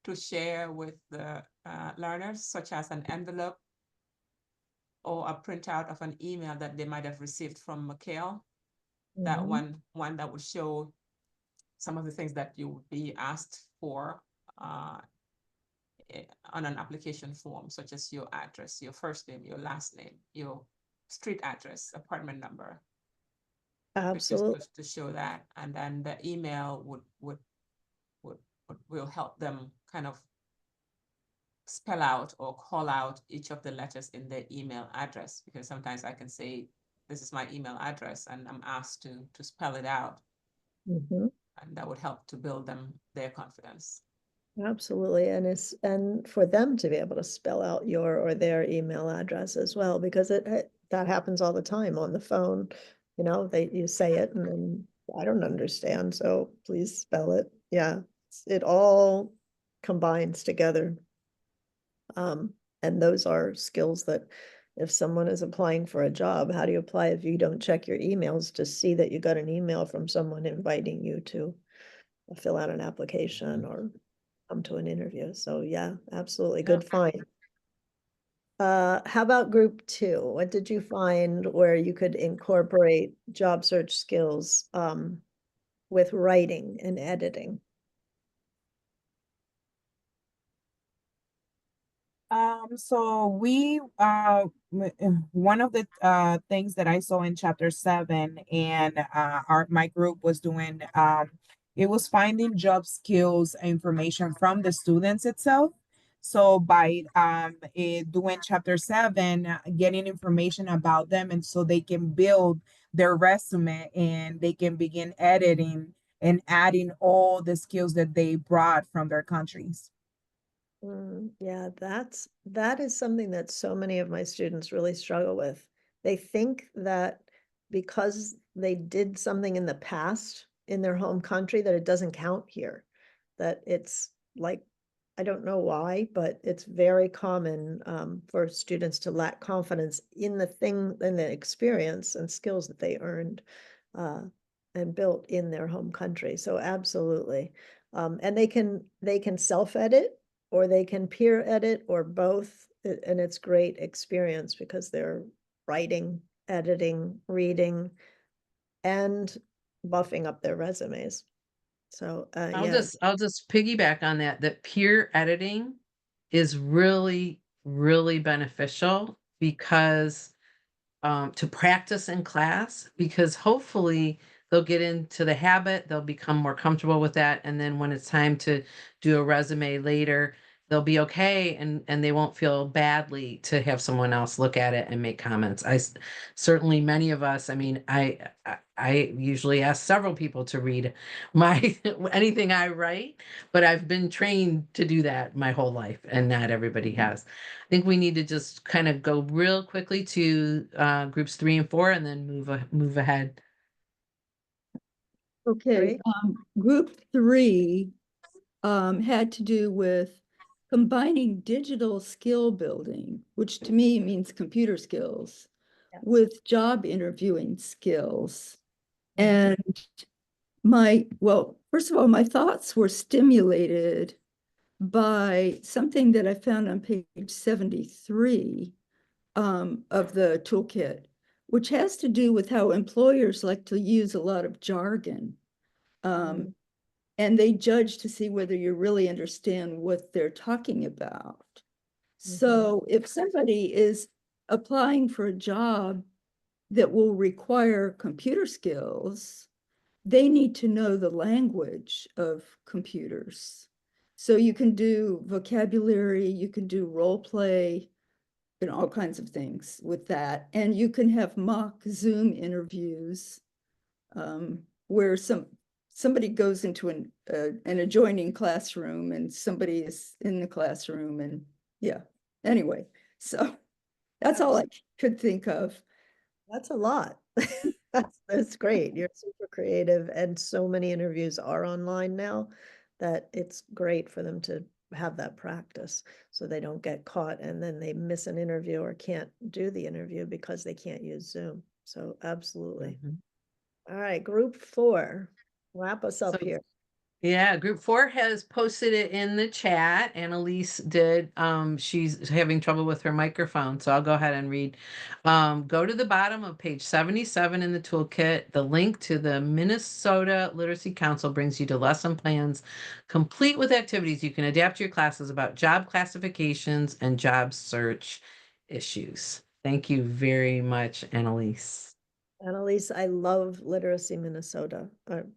G: to share with the learners, such as an envelope or a printout of an email that they might have received from MCAEL. That
C: Mhm.
G: one that would show some of the things that you would be asked for on an application form, such as your address, your first name, your last name, your street address, apartment number. Pictures
C: Absolutely.
G: to show that, and then the email will help them kind of spell out or call out each of the letters in their email address, because sometimes I can say, this is my email address, and I'm asked to spell it out,
C: Mhm.
G: and that would help to build their confidence.
C: Absolutely. And for them to be able to spell out your or their email address as well, because that happens all the time on the phone. You know, you say it and then I don't understand, so please spell it. Yeah, it all combines together. And those are skills that if someone is applying for a job, how do you apply if you don't check your emails to see that you got an email from someone inviting you to fill out an application or come to an interview? So yeah, absolutely. Good find. How about group two? What did you find where you could incorporate job search skills with writing and editing?
E: So one of the things that I saw in chapter 7 and my group was doing, it was finding job skills information from the students itself. So by doing chapter 7, getting information about them, and so they can build their resume and they can begin editing and adding all the skills that they brought from their countries.
C: Yeah, that is something that so many of my students really struggle with. They think that because they did something in the past in their home country that it doesn't count here. That it's like, I don't know why, but it's very common for students to lack confidence in the experience and skills that they earned and built in their home country. So absolutely. And they can self-edit or they can peer edit or both. And it's great experience because they're writing, editing, reading, and buffing up their resumes. So
B: I'll
C: yeah.
B: just piggyback on that peer editing is really, really beneficial because to practice in class, because hopefully they'll get into the habit, they'll become more comfortable with that. And then when it's time to do a resume later, they'll be okay and they won't feel badly to have someone else look at it and make comments. Certainly many of us, I mean, I usually ask several people to read my anything I write, but I've been trained to do that my whole life and not everybody has. I think we need to just kind of go real quickly to groups 3 and 4 and then move ahead.
H: Okay,
C: Great.
H: group 3 had to do with combining digital skill building, which to me means computer skills,
C: Yes.
H: with job interviewing skills. And well, first of all, my thoughts were stimulated by something that I found on page 73 of the toolkit, which has to do with how employers like to use a lot of jargon. And they judge to see whether you really understand what they're talking about. So if somebody is applying for a job that will require computer skills, they need to know the language of computers. So you can do vocabulary, you can do role play, and all kinds of things with that. And you can have mock Zoom interviews where somebody goes into an adjoining classroom and somebody is in the classroom, and yeah, anyway, so that's all I could think of.
C: That's a lot. That's great. You're super creative, and so many interviews are online now that it's great for them to have that practice so they don't get caught and then they miss an interview or can't do the interview because they can't use Zoom. So absolutely.
B: Mhm.
C: All right, group 4. Wrap us up
B: So
C: here.
B: yeah, group 4 has posted it in the chat. Annalise did. She's having trouble with her microphone, so I'll go ahead and read. Go to the bottom of page 77 in the toolkit. The link to the Minnesota Literacy Council brings you to lesson plans, complete with activities you can adapt to your classes about job classifications and job search issues. Thank you very much, Annalise.
C: Annalise, I love Literacy Minnesota. That's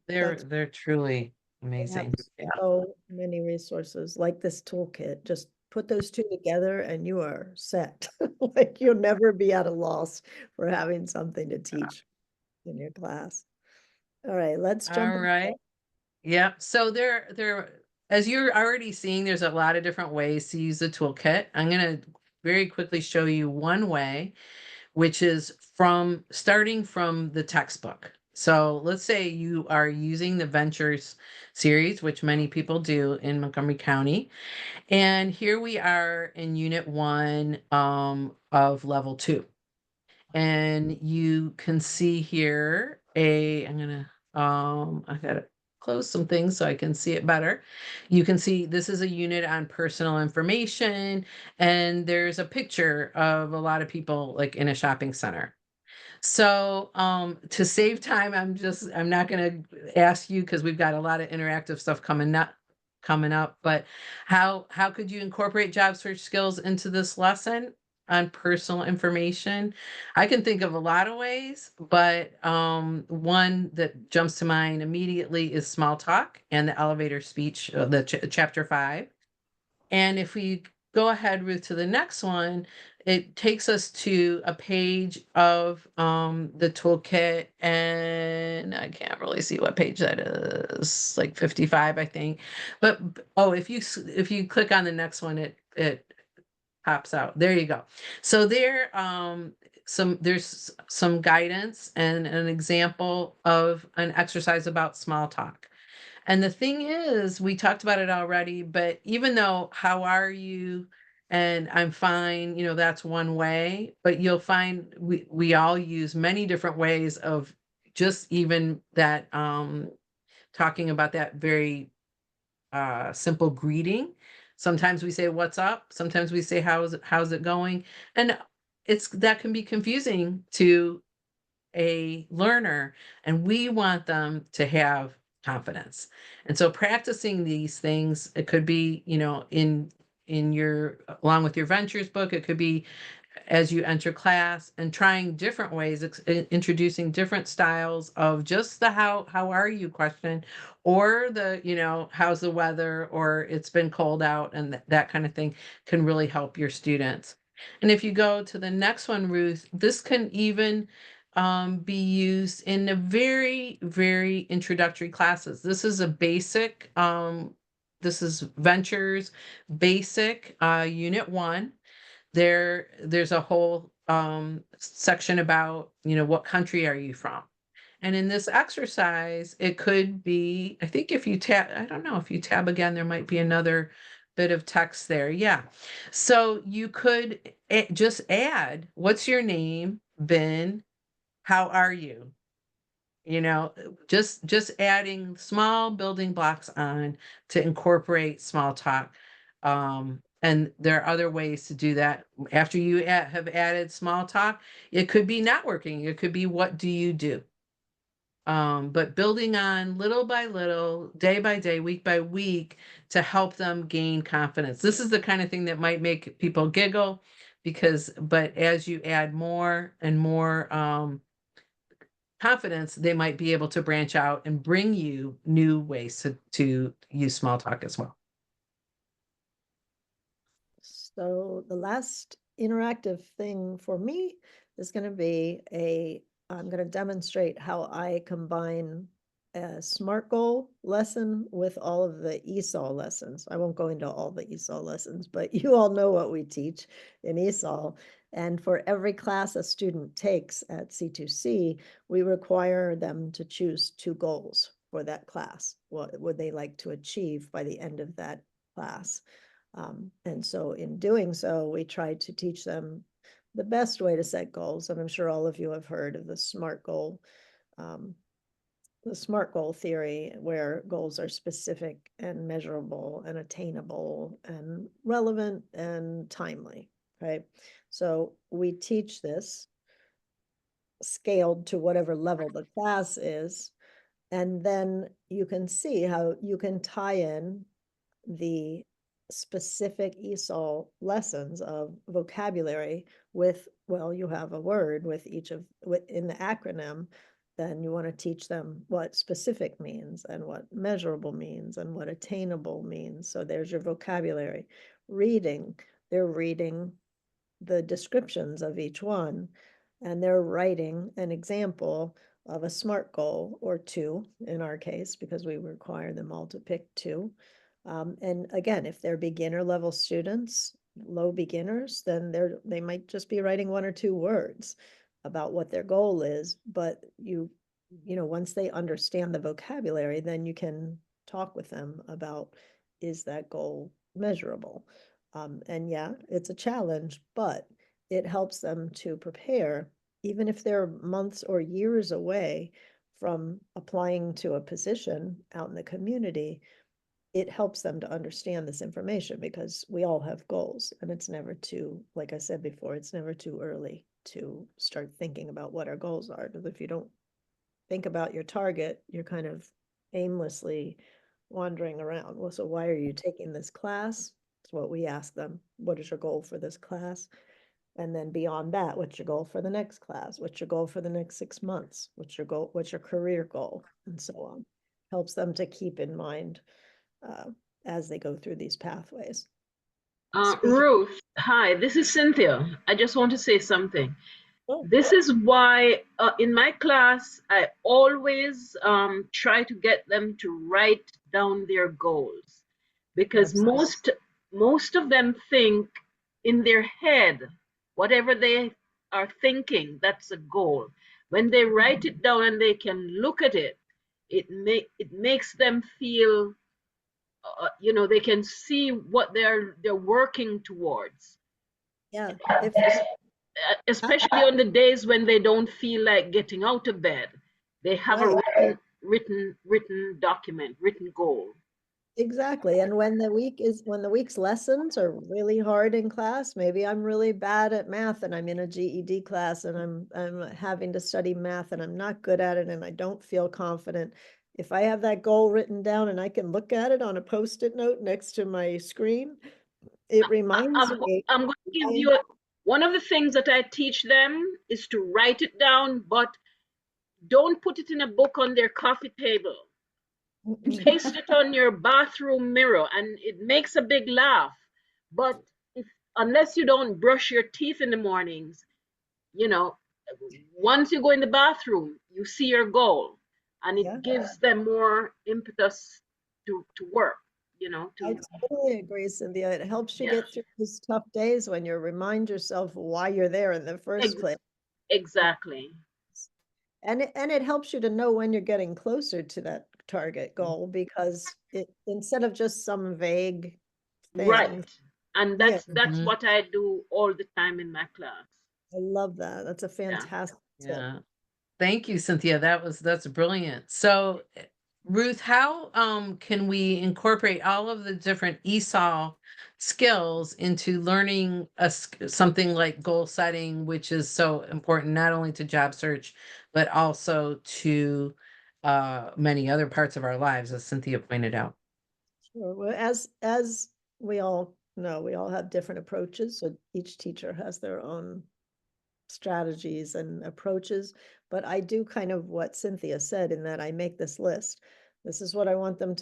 B: They're truly
C: They have
B: amazing. Yeah.
C: so many resources like this toolkit. Just put those two together and you are set. Like you'll never be at a loss for having something to teach in your class. All right, let's jump.
B: All right. Yeah. So as you're already seeing, there's a lot of different ways to use the toolkit. I'm going to very quickly show you one way, which is starting from the textbook. So let's say you are using the Ventures series, which many people do in Montgomery County. And here we are in Unit 1 of Level 2. And you can see here I gotta close some things so I can see it better. You can see this is a unit on personal information, and there's a picture of a lot of people like in a shopping center. So, to save time, I'm not gonna ask you because we've got a lot of interactive stuff coming up, but how could you incorporate job search skills into this lesson on personal information? I can think of a lot of ways, but one that jumps to mind immediately is small talk and the elevator speech, the chapter 5. And if we go ahead, Ruth, to the next one, it takes us to a page of the toolkit, and I can't really see what page that is, like 55, I think. But oh, if you click on the next one, it pops out. There you go. So there's some guidance and an example of an exercise about small talk. And the thing is, we talked about it already, but even though how are you and I'm fine, that's one way, but you'll find we all use many different ways of just even that talking about that very simple greeting. Sometimes we say what's up, sometimes we say how's it going? And that can be confusing to a learner, and we want them to have confidence. And so practicing these things, it could be, in your along with your ventures book, it could be as you enter class and trying different ways, introducing different styles of just the how are you question, or the, how's the weather, or it's been cold out, and that kind of thing can really help your students. And if you go to the next one, Ruth, this can even be used in the very, very introductory classes. This is a basic, this is Ventures Basic, Unit 1. There's a whole section about, what country are you from? And in this exercise, it could be, I think if you tab, I don't know, if you tab again, there might be another bit of text there. Yeah. So you could just add, what's your name, Ben? How are you? Just adding small building blocks on to incorporate small talk. And there are other ways to do that. After you have added small talk, it could be networking. It could be, what do you do? But building on little by little, day by day, week by week, to help them gain confidence. This is the kind of thing that might make people giggle but as you add more and more confidence, they might be able to branch out and bring you new ways to use small talk as well.
C: So the last interactive thing for me is going to be I'm going to demonstrate how I combine a SMART goal lesson with all of the ESOL lessons. I won't go into all the ESOL lessons, but you all know what we teach in ESOL. And for every class a student takes at C2C, we require them to choose 2 goals for that class. What would they like to achieve by the end of that class? And so in doing so, we try to teach them the best way to set goals. And I'm sure all of you have heard of the SMART goal. The SMART goal theory, where goals are specific and measurable and attainable and relevant and timely, right? So we teach this scaled to whatever level the class is, and then you can see how you can tie in the specific ESOL lessons of vocabulary with, well, you have a word with each of, in the acronym, then you want to teach them what specific means and what measurable means and what attainable means. So there's your vocabulary. Reading, they're reading the descriptions of each one, and they're writing an example of a SMART goal or 2 in our case, because we require them all to pick 2. And again, if they're beginner level students, low beginners, then they might just be writing 1 or 2 words about what their goal is. But you know, once they understand the vocabulary, then you can talk with them about, is that goal measurable? And yeah, it's a challenge, but it helps them to prepare, even if they're months or years away from applying to a position out in the community. It helps them to understand this information, because we all have goals, and it's never too, like I said before, it's never too early to start thinking about what our goals are. Because if you don't think about your target, you're kind of aimlessly wandering around. Well, so why are you taking this class? It's what we ask them. What is your goal for this class? And then beyond that, what's your goal for the next class? What's your goal for the next 6 months? What's your goal? What's your career goal? And so on. Helps them to keep in mind as they go through these pathways.
F: Ruth, hi, this is Cynthia. I just want to say something.
C: Oh.
F: This is why in my class, I always try to get them to write down their goals, because most of them think in their head, whatever they are thinking, that's a goal. When they write it down and they can look at it, it makes them feel, you know, they can see what they're working towards.
C: Yeah.
F: Especially on the days when they don't feel like getting out of bed, they have a written document, written goal.
C: Exactly. And when the week's lessons are really hard in class, maybe I'm really bad at math and I'm in a GED class and I'm having to study math and I'm not good at it and I don't feel confident. If I have that goal written down and I can look at it on a Post-it note next to my screen, it reminds me.
F: I'm going to give you one of the things that I teach them is to write it down, but don't put it in a book on their coffee table. Paste it on your bathroom mirror, and it makes a big laugh. But unless you don't brush your teeth in the mornings, you know, once you go in the bathroom, you see your goal, and it gives them more impetus to work, you know.
C: I totally agree, Cynthia. It helps you get through these tough days when you remind yourself why you're there in the first place.
F: Exactly.
C: And it helps you to know when you're getting closer to that target goal, because it, instead of just some vague thing.
F: Right. And that's what I do all the time in my class.
C: I love that. That's a fantastic tip.
B: Thank you, Cynthia. That's brilliant. So Ruth, how can we incorporate all of the different ESOL skills into learning something like goal setting, which is so important not only to job search, but also to many other parts of our lives, as Cynthia pointed out?
C: Sure. Well, as we all know, we all have different approaches. So each teacher has their own strategies and approaches, but I do kind of what Cynthia said, in that I make this list. This is what I want them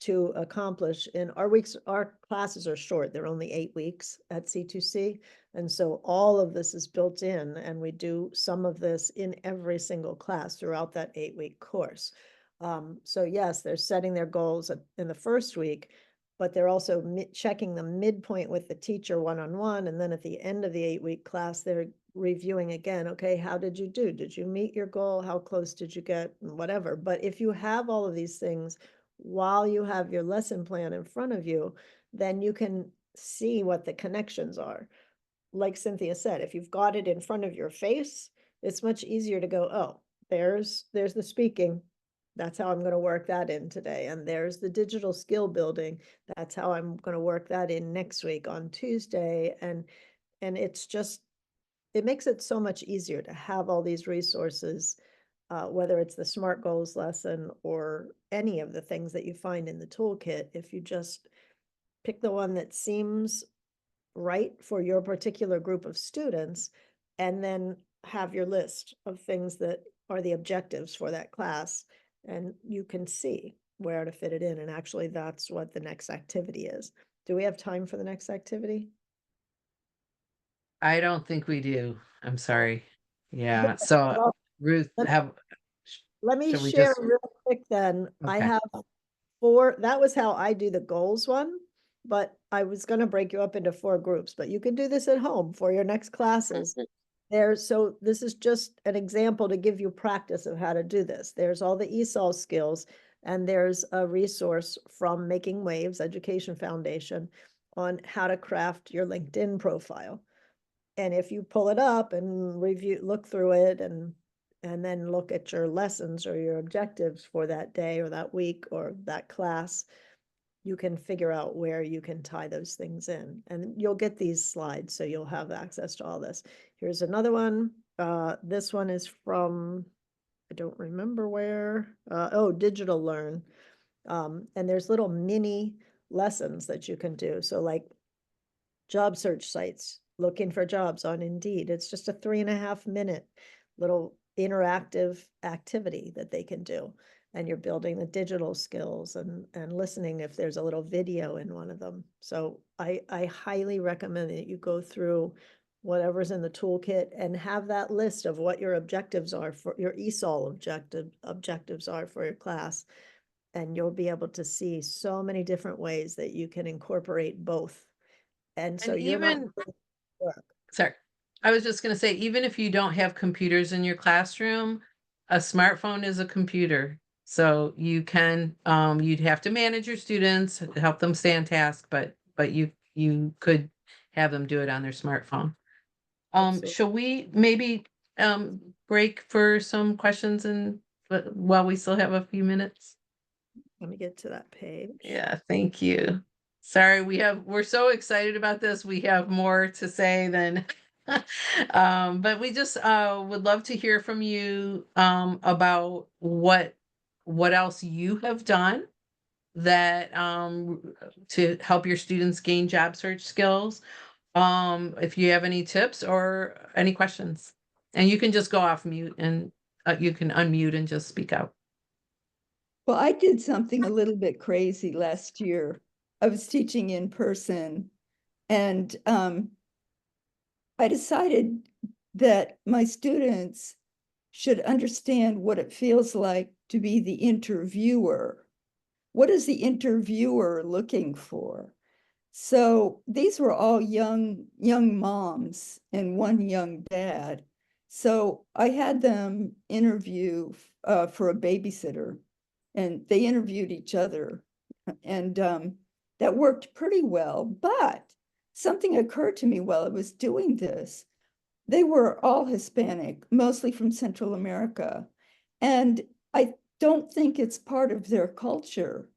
C: to accomplish in our weeks. Our classes are short. They're only 8 weeks at C2C. And so all of this is built in, and we do some of this in every single class throughout that 8-week course. So yes, they're setting their goals in the first week, but they're also checking the midpoint with the teacher one-on-one. And then at the end of the 8-week class, they're reviewing again. Okay, how did you do? Did you meet your goal? How close did you get? Whatever. But if you have all of these things while you have your lesson plan in front of you, then you can see what the connections are. Like Cynthia said, if you've got it in front of your face, it's much easier to go, oh, there's the speaking. That's how I'm going to work that in today. And there's the digital skill building. That's how I'm going to work that in next week on Tuesday. And it's just, it makes it so much easier to have all these resources, whether it's the SMART goals lesson or any of the things that you find in the toolkit. If you just pick the one that seems right for your particular group of students, and then have your list of things that are the objectives for that class, and you can see where to fit it in. And actually, that's what the next activity is. Do we have time for the next activity?
B: I don't think we do. I'm sorry. Yeah. So
C: Well,
B: Ruth,
C: let me
B: should we
C: share
B: just,
C: real quick then. I
B: okay.
C: have 4, that was how I do the goals one, but I was going to break you up into 4 groups, but you can do this at home for your next classes. So this is just an example to give you practice of how to do this. There's all the ESOL skills, and there's a resource from Making Waves Education Foundation on how to craft your LinkedIn profile. And if you pull it up and look through it, and then look at your lessons or your objectives for that day or that week or that class, you can figure out where you can tie those things in. And you'll get these slides, so you'll have access to all this. Here's another one. This one is from, I don't remember where. Digital Learn. And there's little mini lessons that you can do. So like job search sites, looking for jobs on Indeed. It's just a 3.5-minute little interactive activity that they can do. And you're building the digital skills and listening if there's a little video in one of them. So I highly recommend that you go through whatever's in the toolkit and have that list of what your objectives are for your ESOL objectives are for your class. And you'll be able to see so many different ways that you can incorporate both. And so
B: And
C: you're not
B: even,
C: work.
B: sorry, I was just going to say, even if you don't have computers in your classroom, a smartphone is a computer. So you can, you'd have to manage your students, help them stay on task, but you could have them do it on their smartphone.
C: Absolutely.
B: Shall we maybe break for some questions and while we still have a few minutes?
C: Let me get to that page.
B: Yeah, thank you. Sorry, we're so excited about this. We have more to say than but we just would love to hear from you about what else you have done that to help your students gain job search skills. If you have any tips or any questions. And you can just go off mute and you can unmute and just speak out.
H: Well, I did something a little bit crazy last year. I was teaching in person, and I decided that my students should understand what it feels like to be the interviewer. What is the interviewer looking for? So these were all young moms and one young dad. So I had them interview for a babysitter, and they interviewed each other, and that worked pretty well. But something occurred to me while I was doing this. They were all Hispanic, mostly from Central America, and I don't think it's part of their culture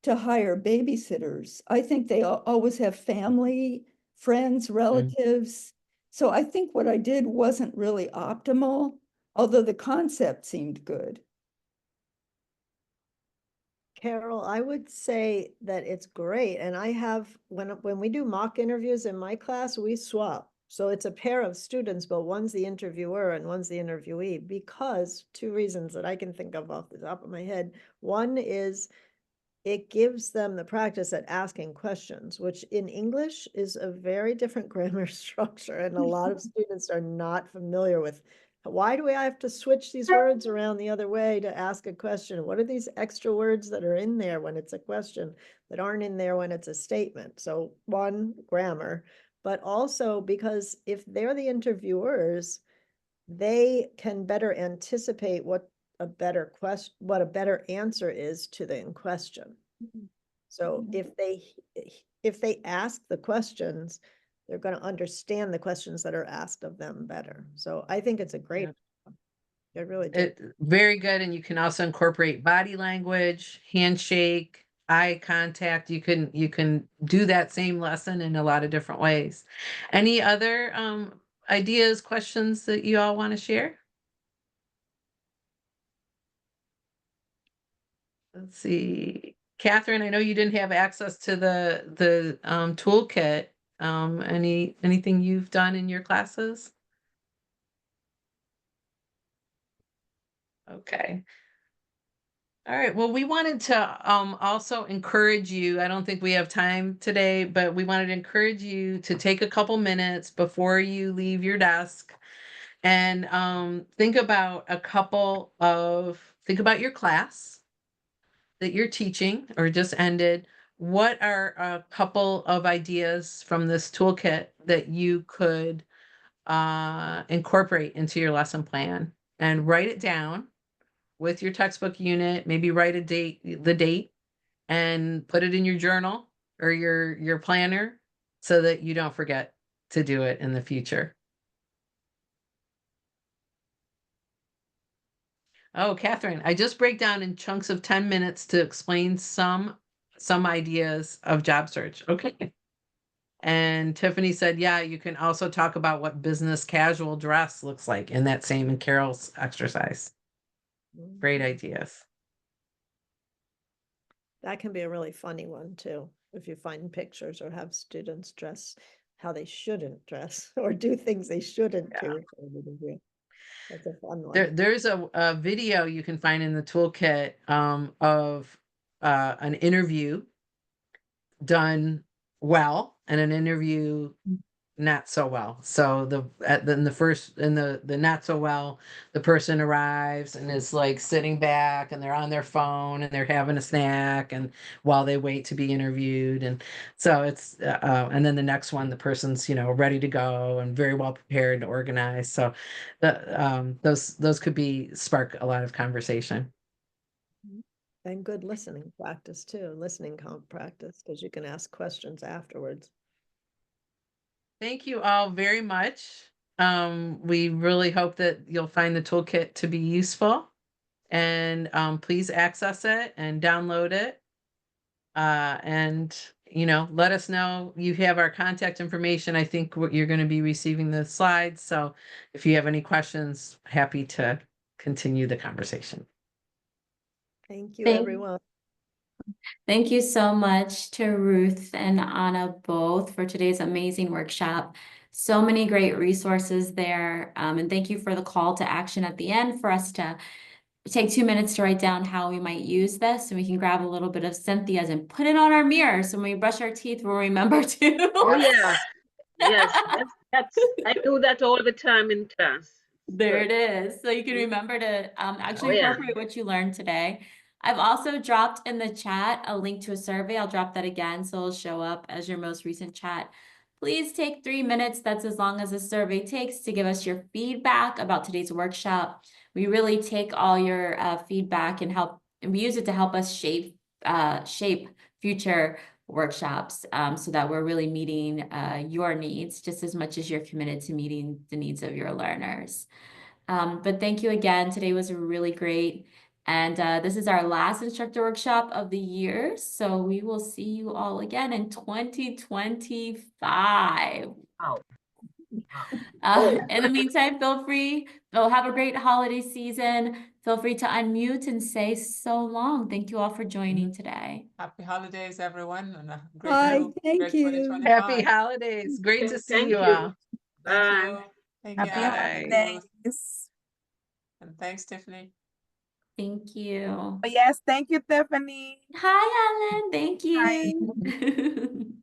H: to hire babysitters. I think they always have family, friends, relatives. So I think what I did wasn't really optimal, although the concept seemed good.
C: Carol, I would say that it's great. And I have, when we do mock interviews in my class, we swap. So it's a pair of students, but one's the interviewer and one's the interviewee, because 2 reasons that I can think of off the top of my head. One is it gives them the practice at asking questions, which in English is a very different grammar structure. And a lot of students are not familiar with Why do I have to switch these words around the other way to ask a question? What are these extra words that are in there when it's a question that aren't in there when it's a statement? So one, grammar, but also because if they're the interviewers, they can better anticipate what a better answer is to the question. So if they ask the questions, they're going to understand the questions that are asked of them better. So I think it's a great, I really do.
B: Very good. And you can also incorporate body language, handshake, eye contact. You can do that same lesson in a lot of different ways. Any other ideas, questions that you all want to share? Let's see. Catherine, I know you didn't have access to the toolkit. Anything you've done in your classes? Okay. All right. Well, we wanted to also encourage you. I don't think we have time today, but we wanted to encourage you to take a couple minutes before you leave your desk and think about your class that you're teaching or just ended. What are a couple of ideas from this toolkit that you could incorporate into your lesson plan and write it down with your textbook unit, maybe write the date and put it in your journal or your planner so that you don't forget to do it in the future. Oh, Catherine, I just break down in chunks of 10 minutes to explain some ideas of job search. Okay. And Tiffany said, yeah, you can also talk about what business casual dress looks like in that same in Carol's exercise. Great ideas.
C: That can be a really funny one too, if you find pictures or have students dress how they shouldn't dress or do things they shouldn't do. That's a fun one.
B: There's a video you can find in the toolkit of an interview done well and an interview not so well. So in the not so well, the person arrives and is like sitting back and they're on their phone and they're having a snack and while they wait to be interviewed. And so it's and then the next one, the person's ready to go and very well prepared and organized. So those could spark a lot of conversation.
C: And good listening practice too, listening practice, because you can ask questions afterwards.
B: Thank you all very much. We really hope that you'll find the toolkit to be useful and please access it and download it. And let us know. You have our contact information. I think you're going to be receiving the slides. So if you have any questions, happy to continue the conversation.
C: Thank you, everyone.
A: Thank you so much to Ruth and Anna both for today's amazing workshop. So many great resources there. And thank you for the call to action at the end for us to take 2 minutes to write down how we might use this. And we can grab a little bit of Cynthia's and put it on our mirror. So when we brush our teeth, we'll remember to.
F: Oh, yeah. Yes, I do that all the time in class.
A: There it is. So you can remember to actually
F: yeah.
A: incorporate what you learned today. I've also dropped in the chat a link to a survey. I'll drop that again so it'll show up as your most recent chat. Please take 3 minutes. That's as long as the survey takes to give us your feedback about today's workshop. We really take all your feedback and we use it to help us shape future workshops so that we're really meeting your needs just as much as you're committed to meeting the needs of your learners. But thank you again. Today was really great. And this is our last instructor workshop of the year. So we will see you all again in 2025.
F: Wow.
A: In the meantime, have a great holiday season. Feel free to unmute and say so long. Thank you all for joining today.
G: Happy holidays, everyone. And a great
H: Bye. Thank you.
G: 2025.
B: Happy holidays. Great to see you all.
G: Thank
F: Bye.
G: you. Thank
E: Happy
G: you, Anna and Ruth.
E: holidays.
G: And thanks, Tiffany.
A: Thank you.
E: Oh, yes, thank you, Tiffany.
A: Hi, Ellen. Thank
E: Hi.
A: you.